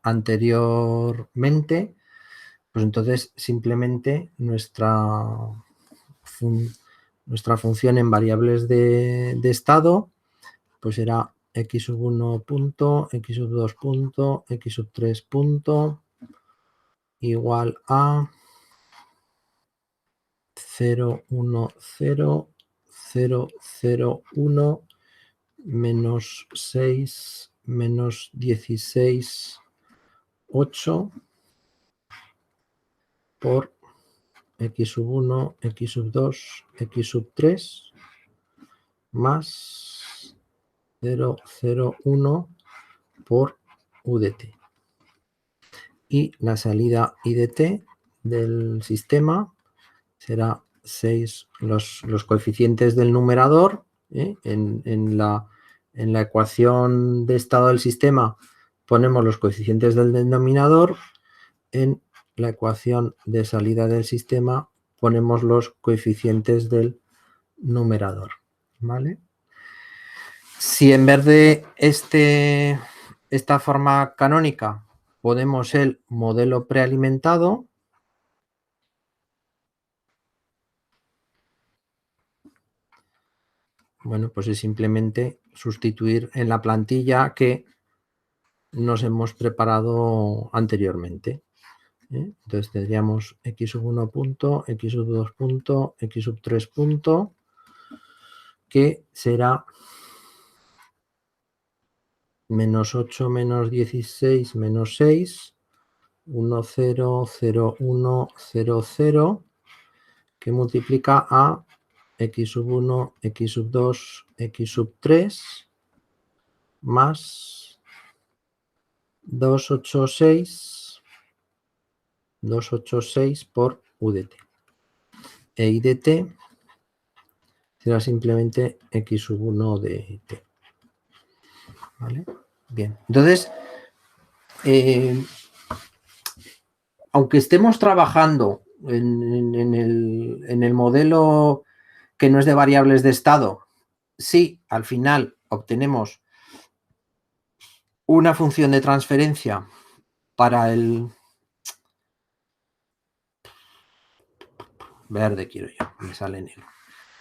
anteriormente, pues entonces simplemente nuestra función en variables de estado pues será x sub 1 punto, x sub 2 punto, x sub 3 punto igual a 0, 1, 0, 0, 0, 1 menos 6 menos 16, 8 por x sub 1, x sub 2, x sub 3 más 0, 0, 1 por u de t. Y la salida i de t del sistema será 6, los coeficientes del numerador, en la ecuación de estado del sistema ponemos los coeficientes del denominador, en la ecuación de salida del sistema ponemos los coeficientes del numerador. ¿Vale? Si en vez de esta forma canónica ponemos el modelo prealimentado, bueno, pues es simplemente sustituir en la plantilla que nos hemos preparado anteriormente. Entonces tendríamos x sub 1 punto, x sub 2 punto, x sub 3 punto, que será menos 8 menos 16 menos 6, 1, 0, 0, 1, 0, 0, que multiplica a x sub 1, x sub 2, x sub 3, más 286 por u de t. E i de t será simplemente x sub 1 de t. ¿Vale? Bien, entonces, aunque estemos trabajando en el modelo que no es de variables de estado, si al final obtenemos una función de transferencia para el verde quiero yo, me sale negro.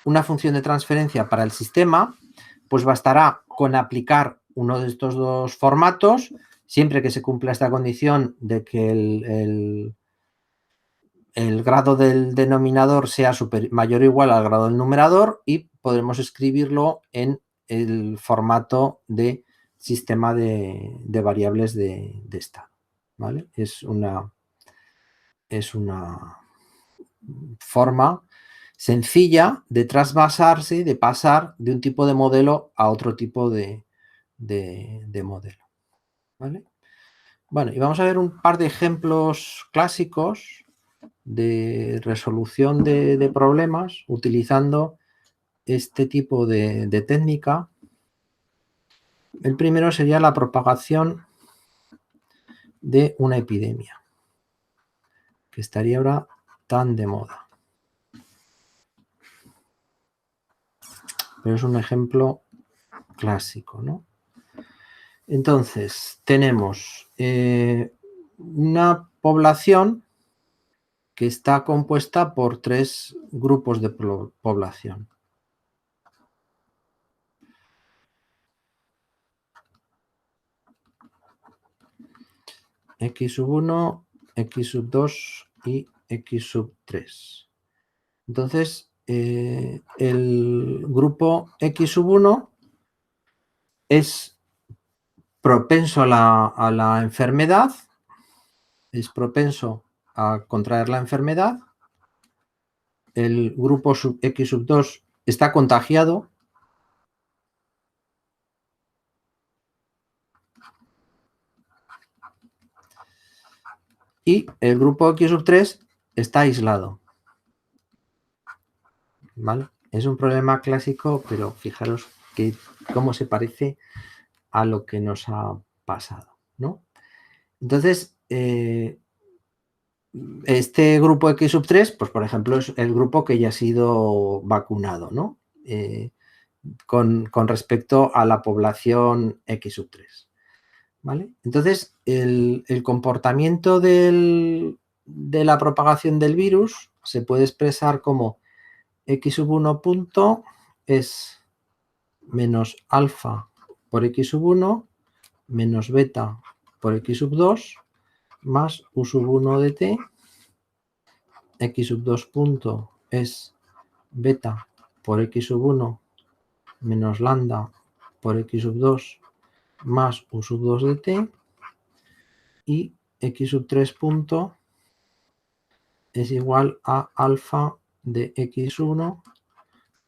Una función de transferencia para el sistema, pues bastará con aplicar uno de estos dos formatos, siempre que se cumpla esta condición de que el grado del denominador sea mayor o igual al grado del numerador, y podremos escribirlo en el formato de sistema de variables de estado, ¿vale? Es una forma sencilla de trasvasarse, de pasar de un tipo de modelo a otro tipo de modelo, ¿vale? Bueno, y vamos a ver un par de ejemplos clásicos de resolución de problemas utilizando este tipo de técnica. El primero sería la propagación de una epidemia, que estaría ahora tan de moda. Pero es un ejemplo clásico, ¿no? Entonces, tenemos una población que está compuesta por 3 grupos de población. X1, X2 y X3. Entonces, el grupo X1 es propenso a la enfermedad, es propenso a contraer la enfermedad. El grupo X2 está contagiado. Y el grupo X3 está aislado, ¿vale? Es un problema clásico, pero fijaros cómo se parece a lo que nos ha pasado, ¿no? Entonces, este grupo X3, pues por ejemplo, es el grupo que ya ha sido vacunado, ¿no? Con respecto a la población X3, ¿vale? Entonces, el comportamiento de la propagación del virus se puede expresar como X1 punto es menos alfa por X1 menos beta por X2 más U1 de t. X2 punto es beta por X1 menos lambda por X2 más U2 de t. Y X3 punto es igual a alfa de X1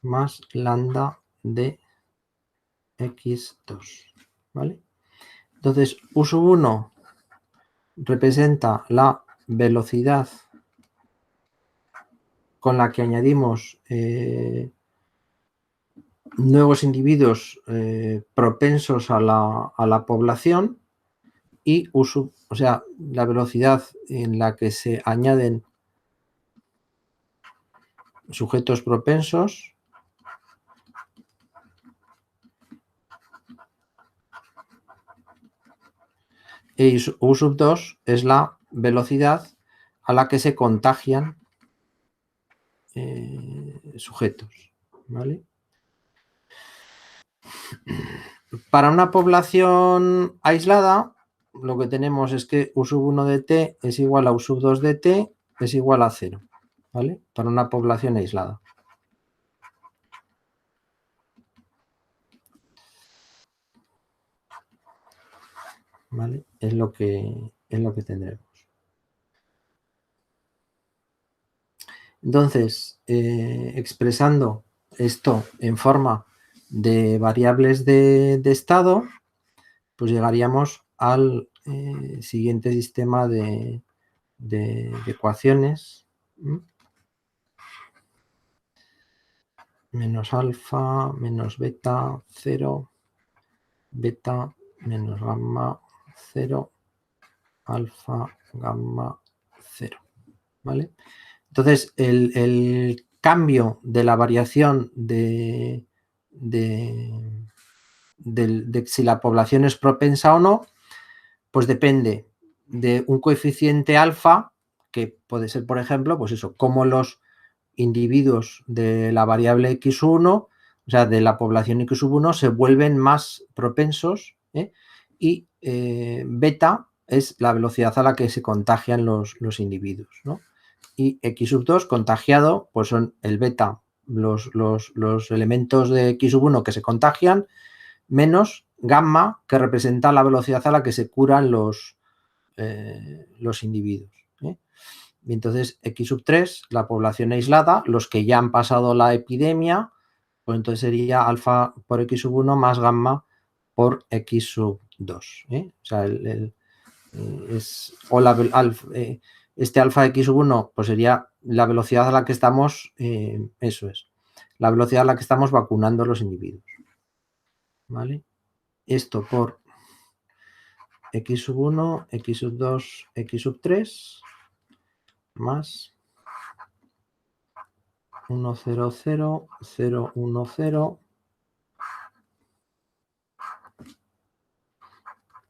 más lambda de X2, ¿vale? Entonces, U1 representa la velocidad con la que añadimos nuevos individuos propensos a la población, y o sea, la velocidad en la que se añaden sujetos propensos, y U2 es la velocidad a la que se contagian sujetos, ¿vale? Para una población aislada, lo que tenemos es que U1 de t es igual a U2 de t es igual a 0, ¿vale? Para una población aislada. ¿Vale? Es lo que tendremos. Entonces, expresando esto en forma de variables de estado, pues llegaríamos al siguiente sistema de ecuaciones. Menos alfa, menos beta, 0, beta, menos gamma, 0, alfa, gamma, 0, ¿vale? Entonces, el cambio de la variación de si la población es propensa o no, pues depende de un coeficiente alfa, que puede ser, por ejemplo, pues eso, cómo los individuos de la variable x1, o sea, de la población x1, se vuelven más propensos, y beta es la velocidad a la que se contagian los individuos, ¿no? Y x2 contagiado, pues son el beta, los elementos de x1 que se contagian, menos gamma, que representa la velocidad a la que se curan los individuos. Y entonces x3, la población aislada, los que ya han pasado la epidemia, pues entonces sería alfa por x1 más gamma por x2. O sea, este alfa x1 pues sería la velocidad a la que estamos, eso es, la velocidad a la que estamos vacunando los individuos. ¿Vale? Esto por x1, x2, x3 más 1, 0, 0, 0, 1, 0,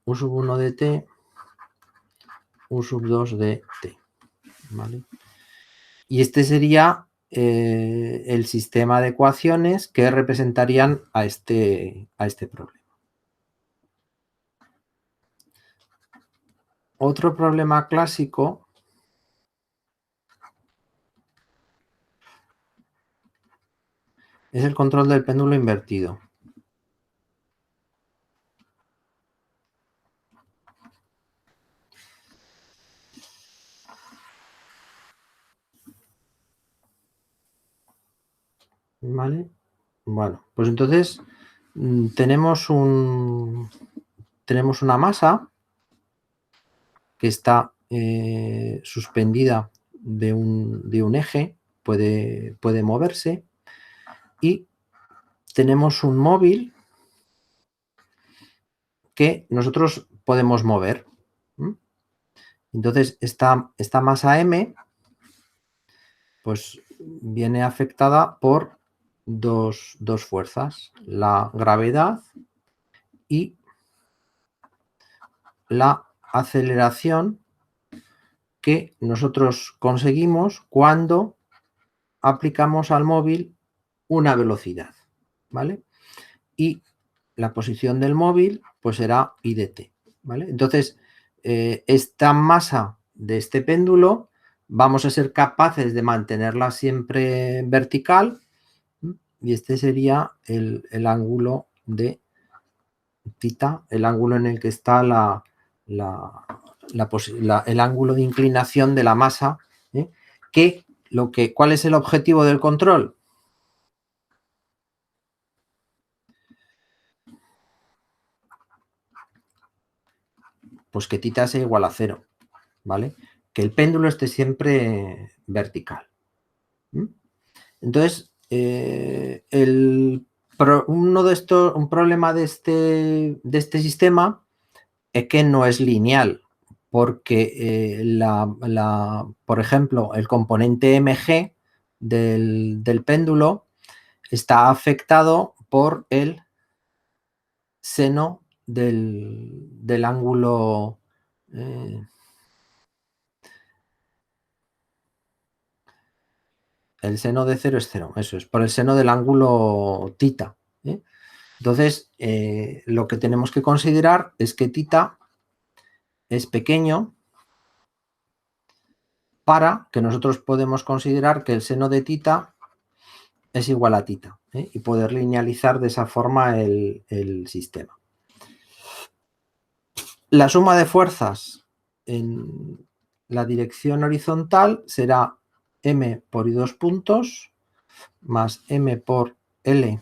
u sub 1 de t, u sub 2 de t. ¿Vale? Y este sería el sistema de ecuaciones que representarían a este problema. Otro problema clásico es el control del péndulo invertido. ¿Vale? Bueno, pues entonces tenemos una masa que está suspendida de un eje, puede moverse, y tenemos un móvil que nosotros podemos mover. Entonces, esta masa M pues viene afectada por dos fuerzas, la gravedad y la aceleración que nosotros conseguimos cuando aplicamos al móvil una velocidad, ¿vale? Y la posición del móvil pues será I de t, ¿vale? Entonces, esta masa de este péndulo vamos a ser capaces de mantenerla siempre vertical, y este sería el ángulo de θ, el ángulo en el que está el ángulo de inclinación de la masa, ¿cuál es el objetivo del control? Pues que θ sea igual a 0, ¿vale? Que el péndulo esté siempre vertical. Entonces, un problema de este sistema es que no es lineal, porque por ejemplo, el componente mg del péndulo está afectado por el seno del ángulo el seno de 0 es 0, eso es, por el seno del ángulo θ. Entonces, lo que tenemos que considerar es que θ es pequeño para que nosotros podemos considerar que el seno de θ es igual a θ, y poder linealizar de esa forma el sistema. La suma de fuerzas en la dirección horizontal será m por i2 puntos más m por L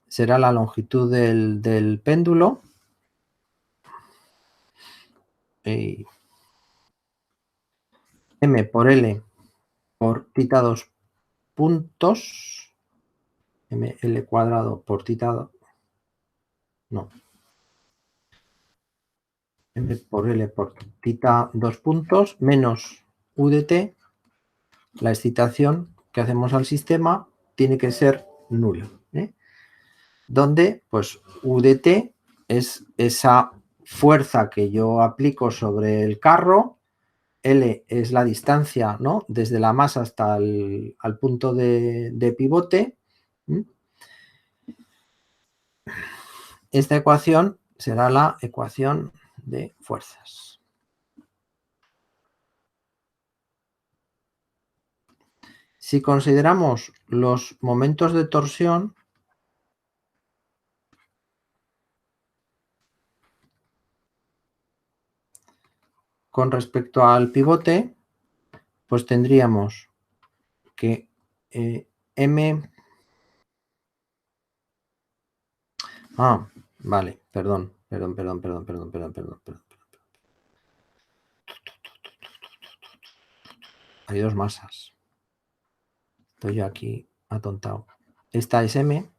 será la longitud del péndulo, m por L por θ2 puntos, ml cuadrado por θ, no, m por L por θ2 puntos menos u de t, la excitación que hacemos al sistema tiene que ser nula, donde pues u de t es esa fuerza que yo aplico sobre el carro L es la distancia, ¿no?, desde la masa hasta el punto de pivote. Esta ecuación será la ecuación de fuerzas. Si consideramos los momentos de torsión, con respecto al pivote, pues tendríamos que M... Vale, perdón. Hay dos masas. Estoy aquí atontado. Esta es M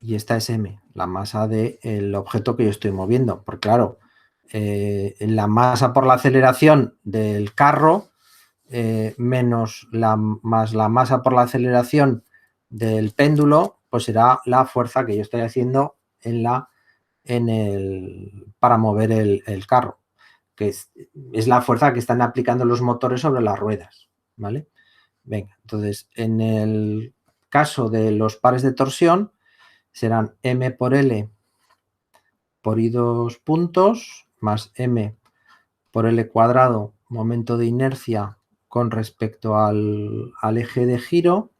y esta es M, la masa del objeto que yo estoy moviendo. Porque claro, la masa por la aceleración del carro más la masa por la aceleración del péndulo, pues será la fuerza que yo estoy haciendo para mover el carro, que es la fuerza que están aplicando los motores sobre las ruedas, ¿vale? Venga, entonces en el caso de los pares de torsión serán M por L por I2 puntos más M por L cuadrado, momento de inercia con respecto al eje de giro,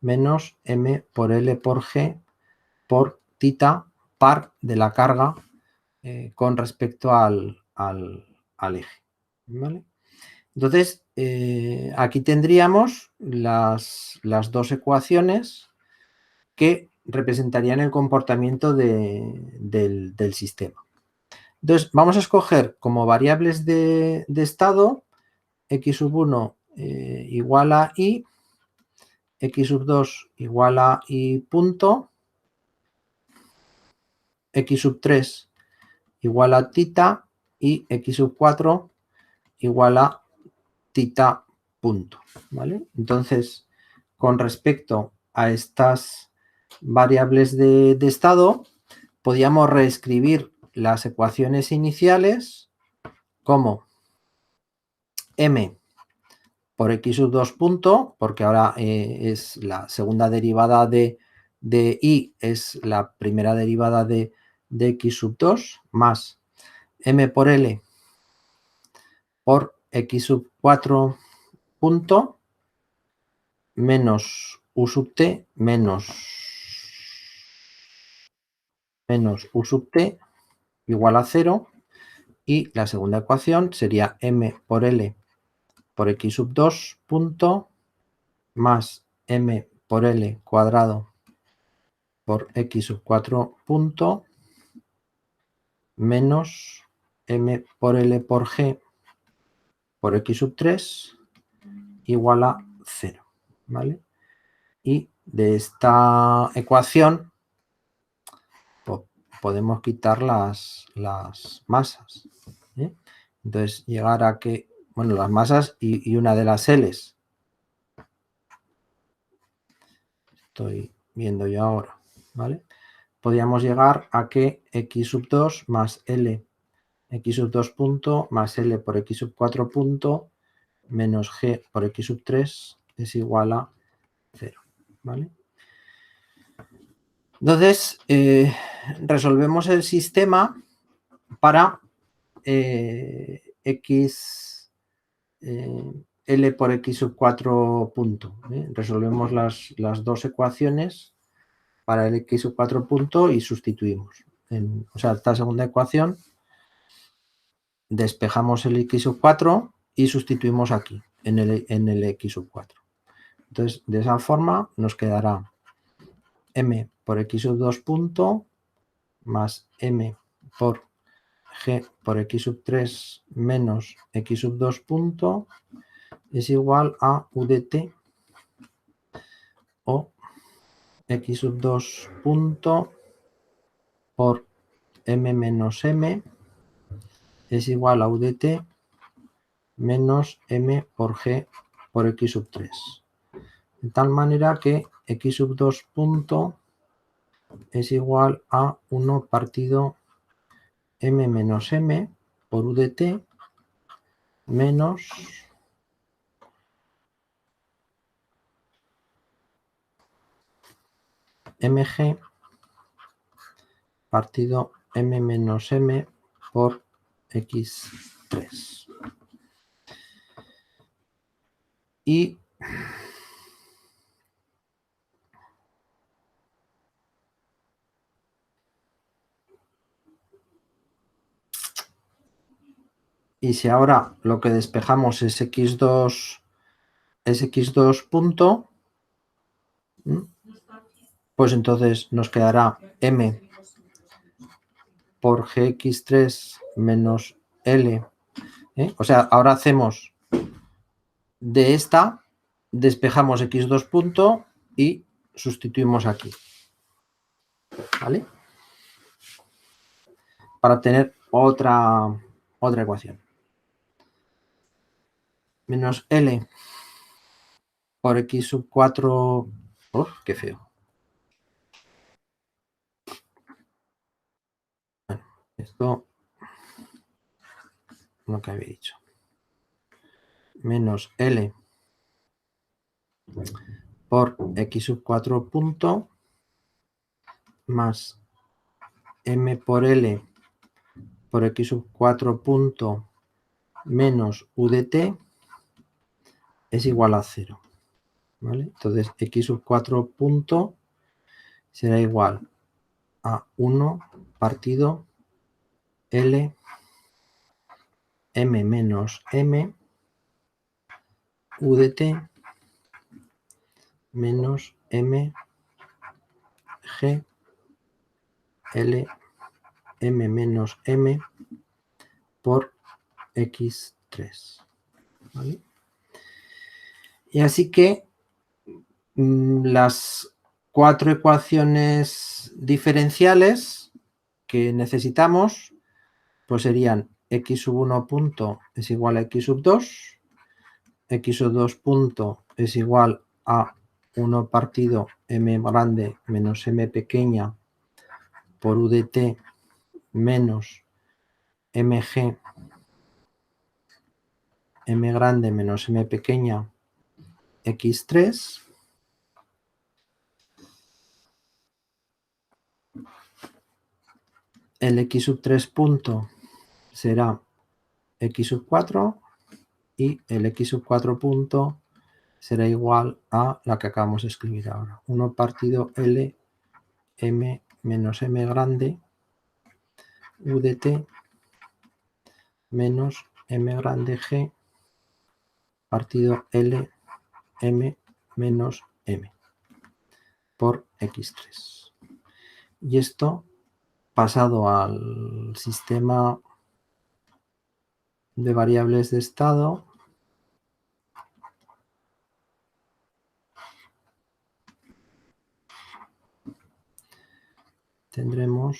menos M por L por G por θ par de la carga con respecto al eje, ¿vale? Entonces, aquí tendríamos las dos ecuaciones que representarían el comportamiento del sistema. Entonces, vamos a escoger como variables de estado x1 igual a i, x2 igual a i punto, x3 igual a θ y x4 igual a θ punto, ¿vale? Entonces, con respecto a estas variables de estado, podíamos reescribir las ecuaciones iniciales como m por x2 punto, porque ahora es la segunda derivada de i, es la primera derivada de x2, más m por l por x4 punto, menos u sub t, menos u sub t igual a 0, y la segunda ecuación sería m por l por x sub 2 punto más m por l cuadrado por x sub 4 punto menos m por l por g por x sub 3 igual a 0, ¿vale? Y de esta ecuación podemos quitar las masas, ¿eh? Entonces llegar a que, bueno, las masas y una de las L's. Estoy viendo yo ahora, ¿vale? Podríamos llegar a que x sub 2 más L x sub 2 punto más L por x sub 4 punto menos G por x sub 3 es igual a 0, ¿vale? Entonces, resolvemos el sistema para L por x sub 4 punto. Resolvemos las dos ecuaciones para el x sub 4 punto y sustituimos. O sea, esta segunda ecuación, despejamos el x sub 4 y sustituimos aquí, en el x sub 4. Entonces, de esa forma nos quedará m por x sub 2 punto más m por g por x sub 3 menos x sub 2 punto es igual a u de t o x sub 2 punto por m menos m es igual a u de t menos m por g por x sub 3. De tal manera que x sub 2 punto es igual a 1 partido m menos m por u de t menos mg partido m menos m por x3. Y si ahora lo que despejamos es x2 punto, pues entonces nos quedará m por gx3 menos L. O sea, ahora hacemos de esta, despejamos x2 punto y sustituimos aquí. ¿Vale? Para obtener otra ecuación. Menos L por x sub 4. ¡Oh, qué feo! Bueno, esto lo que había dicho. Menos L por x sub 4 punto más m por L por x sub 4 punto menos u de t es igual a 0. ¿Vale? Entonces x sub 4 punto será igual a 1 partido L m menos m u de t menos m g L m menos m por x3. ¿Vale? Y así que las 4 ecuaciones diferenciales que necesitamos pues serían x sub 1 punto es igual a x sub 2, x sub 2 punto es igual a 1 partido m grande menos m pequeña por u de t menos mg m grande menos m pequeña x3. El x sub 3 punto será x sub 4 y el x sub 4 punto será igual a la que acabamos de escribir ahora. 1 partido L m menos m grande u de t menos m grande g partido L m menos m por x3. Y esto pasado al sistema de variables de estado, tendremos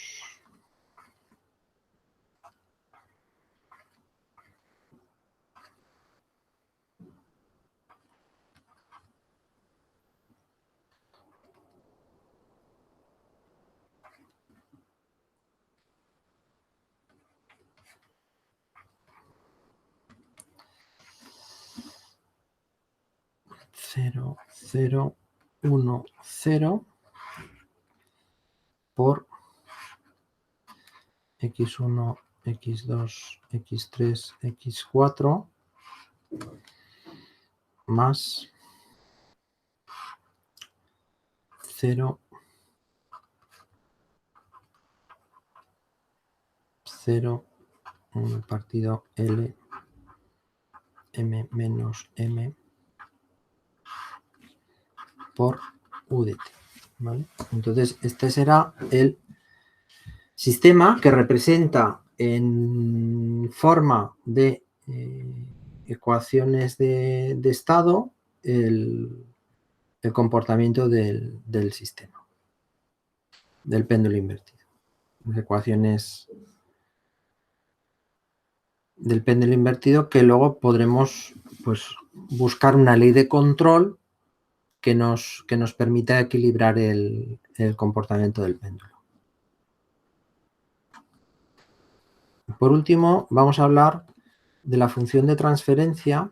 cero, 0, 1, 0 por x1, x2, x3, x4 más 0, 0, 1 partido L m menos m por u de t. ¿Vale? Entonces, este será el sistema que representa en forma de ecuaciones de estado el comportamiento del sistema, del péndulo invertido. Las ecuaciones del péndulo invertido que luego podremos pues, buscar una ley de control que nos permita equilibrar el comportamiento del péndulo. Por último, vamos a hablar de la función de transferencia,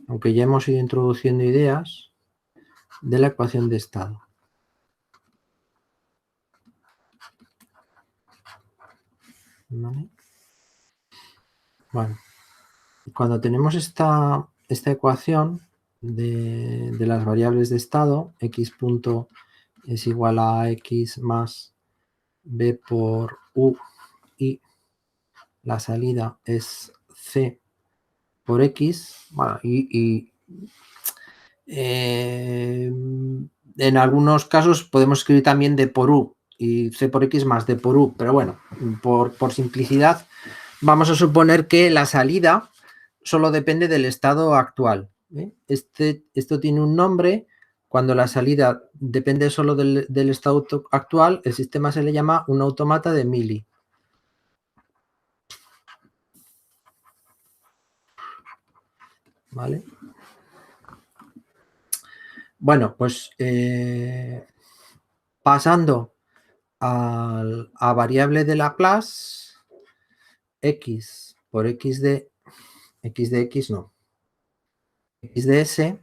aunque ya hemos ido introduciendo ideas, de la ecuación de estado. ¿Vale? Bueno, cuando tenemos esta ecuación de las variables de estado, x punto es igual a x más b por u y la salida es c por x, bueno, en algunos casos podemos escribir también d por u y c por x más d por u, pero bueno, por simplicidad vamos a suponer que la salida solo depende del estado actual. Esto tiene un nombre. Cuando la salida depende solo del estado actual, el sistema se le llama un autómata de Mealy. ¿Vale? Bueno, pues pasando a variable de Laplace, x por x de x no, x de s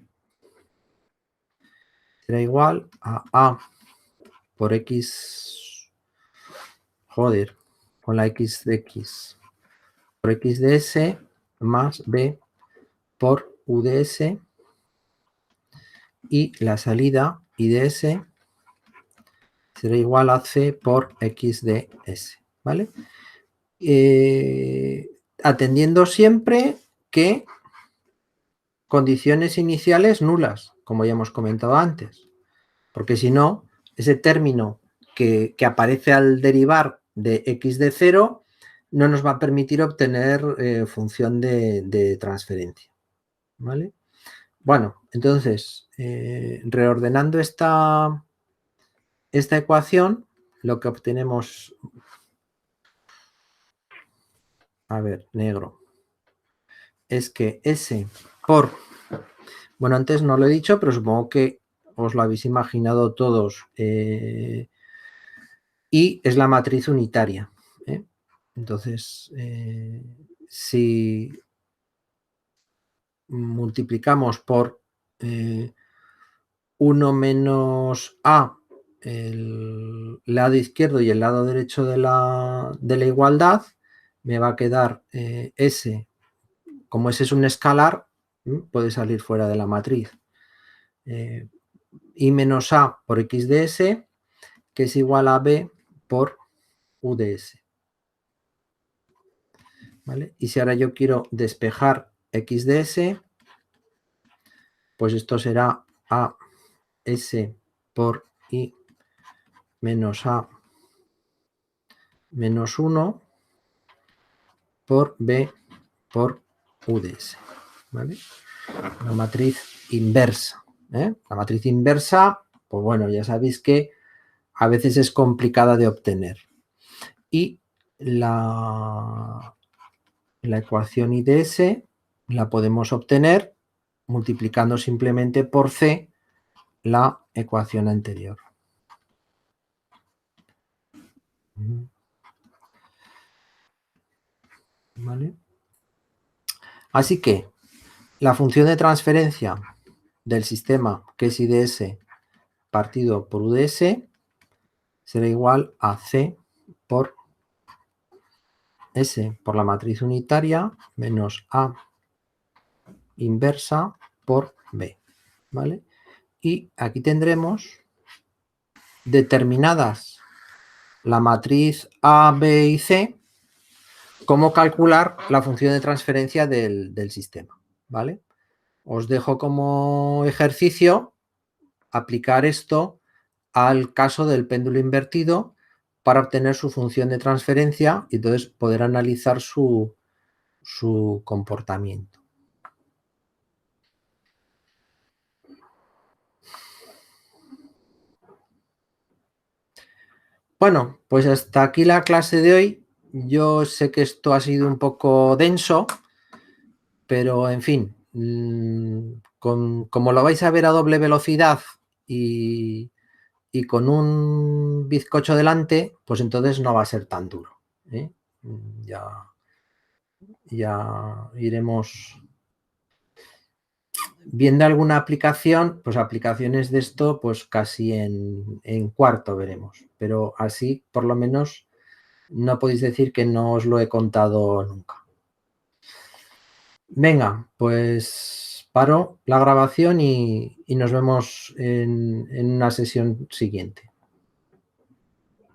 será igual a por x, joder, con la x de x, por x de s más b por u de s y la salida i de s será igual a c por x de s, ¿vale? Atendiendo siempre que condiciones iniciales nulas, como ya hemos comentado antes, porque si no, ese término que aparece al derivar de x de 0 no nos va a permitir obtener función de transferencia, ¿vale? Bueno, entonces, reordenando esta ecuación, lo que obtenemos, a ver, negro, es que S por, bueno, antes no lo he dicho, pero supongo que os lo habéis imaginado todos, y es la matriz unitaria. Entonces, si multiplicamos por 1 menos a el lado izquierdo y el lado derecho de la igualdad, me va a quedar S, como S es un escalar, puede salir fuera de la matriz, y menos a por x de s, que es igual a b por u de s. ¿Vale? Y si ahora yo quiero despejar x de s, pues esto será a s por i menos a menos 1 por b por u de s. ¿Vale? Una matriz inversa. La matriz inversa, pues bueno, ya sabéis que a veces es complicada de obtener. Y la ecuación I de S la podemos obtener multiplicando simplemente por C la ecuación anterior. ¿Vale? Así que la función de transferencia del sistema, que es I de S partido por U de S, será igual a C por S por la matriz unitaria menos A inversa por B. ¿Vale? Y aquí tendremos determinadas la matriz A, B y C, cómo calcular la función de transferencia del sistema. ¿Vale? Os dejo como ejercicio aplicar esto al caso del péndulo invertido para obtener su función de transferencia y entonces poder analizar su comportamiento. Bueno, pues hasta aquí la clase de hoy. Yo sé que esto ha sido un poco denso, pero en fin, como lo vais a ver a doble velocidad y con un bizcocho delante, pues entonces no va a ser tan duro. ¿eh? Ya, ya iremos viendo alguna aplicación, pues aplicaciones de esto, pues casi en cuarto veremos. Pero así, por lo menos, no podéis decir que no os lo he contado nunca. Venga, pues paro la grabación y nos vemos en una sesión siguiente.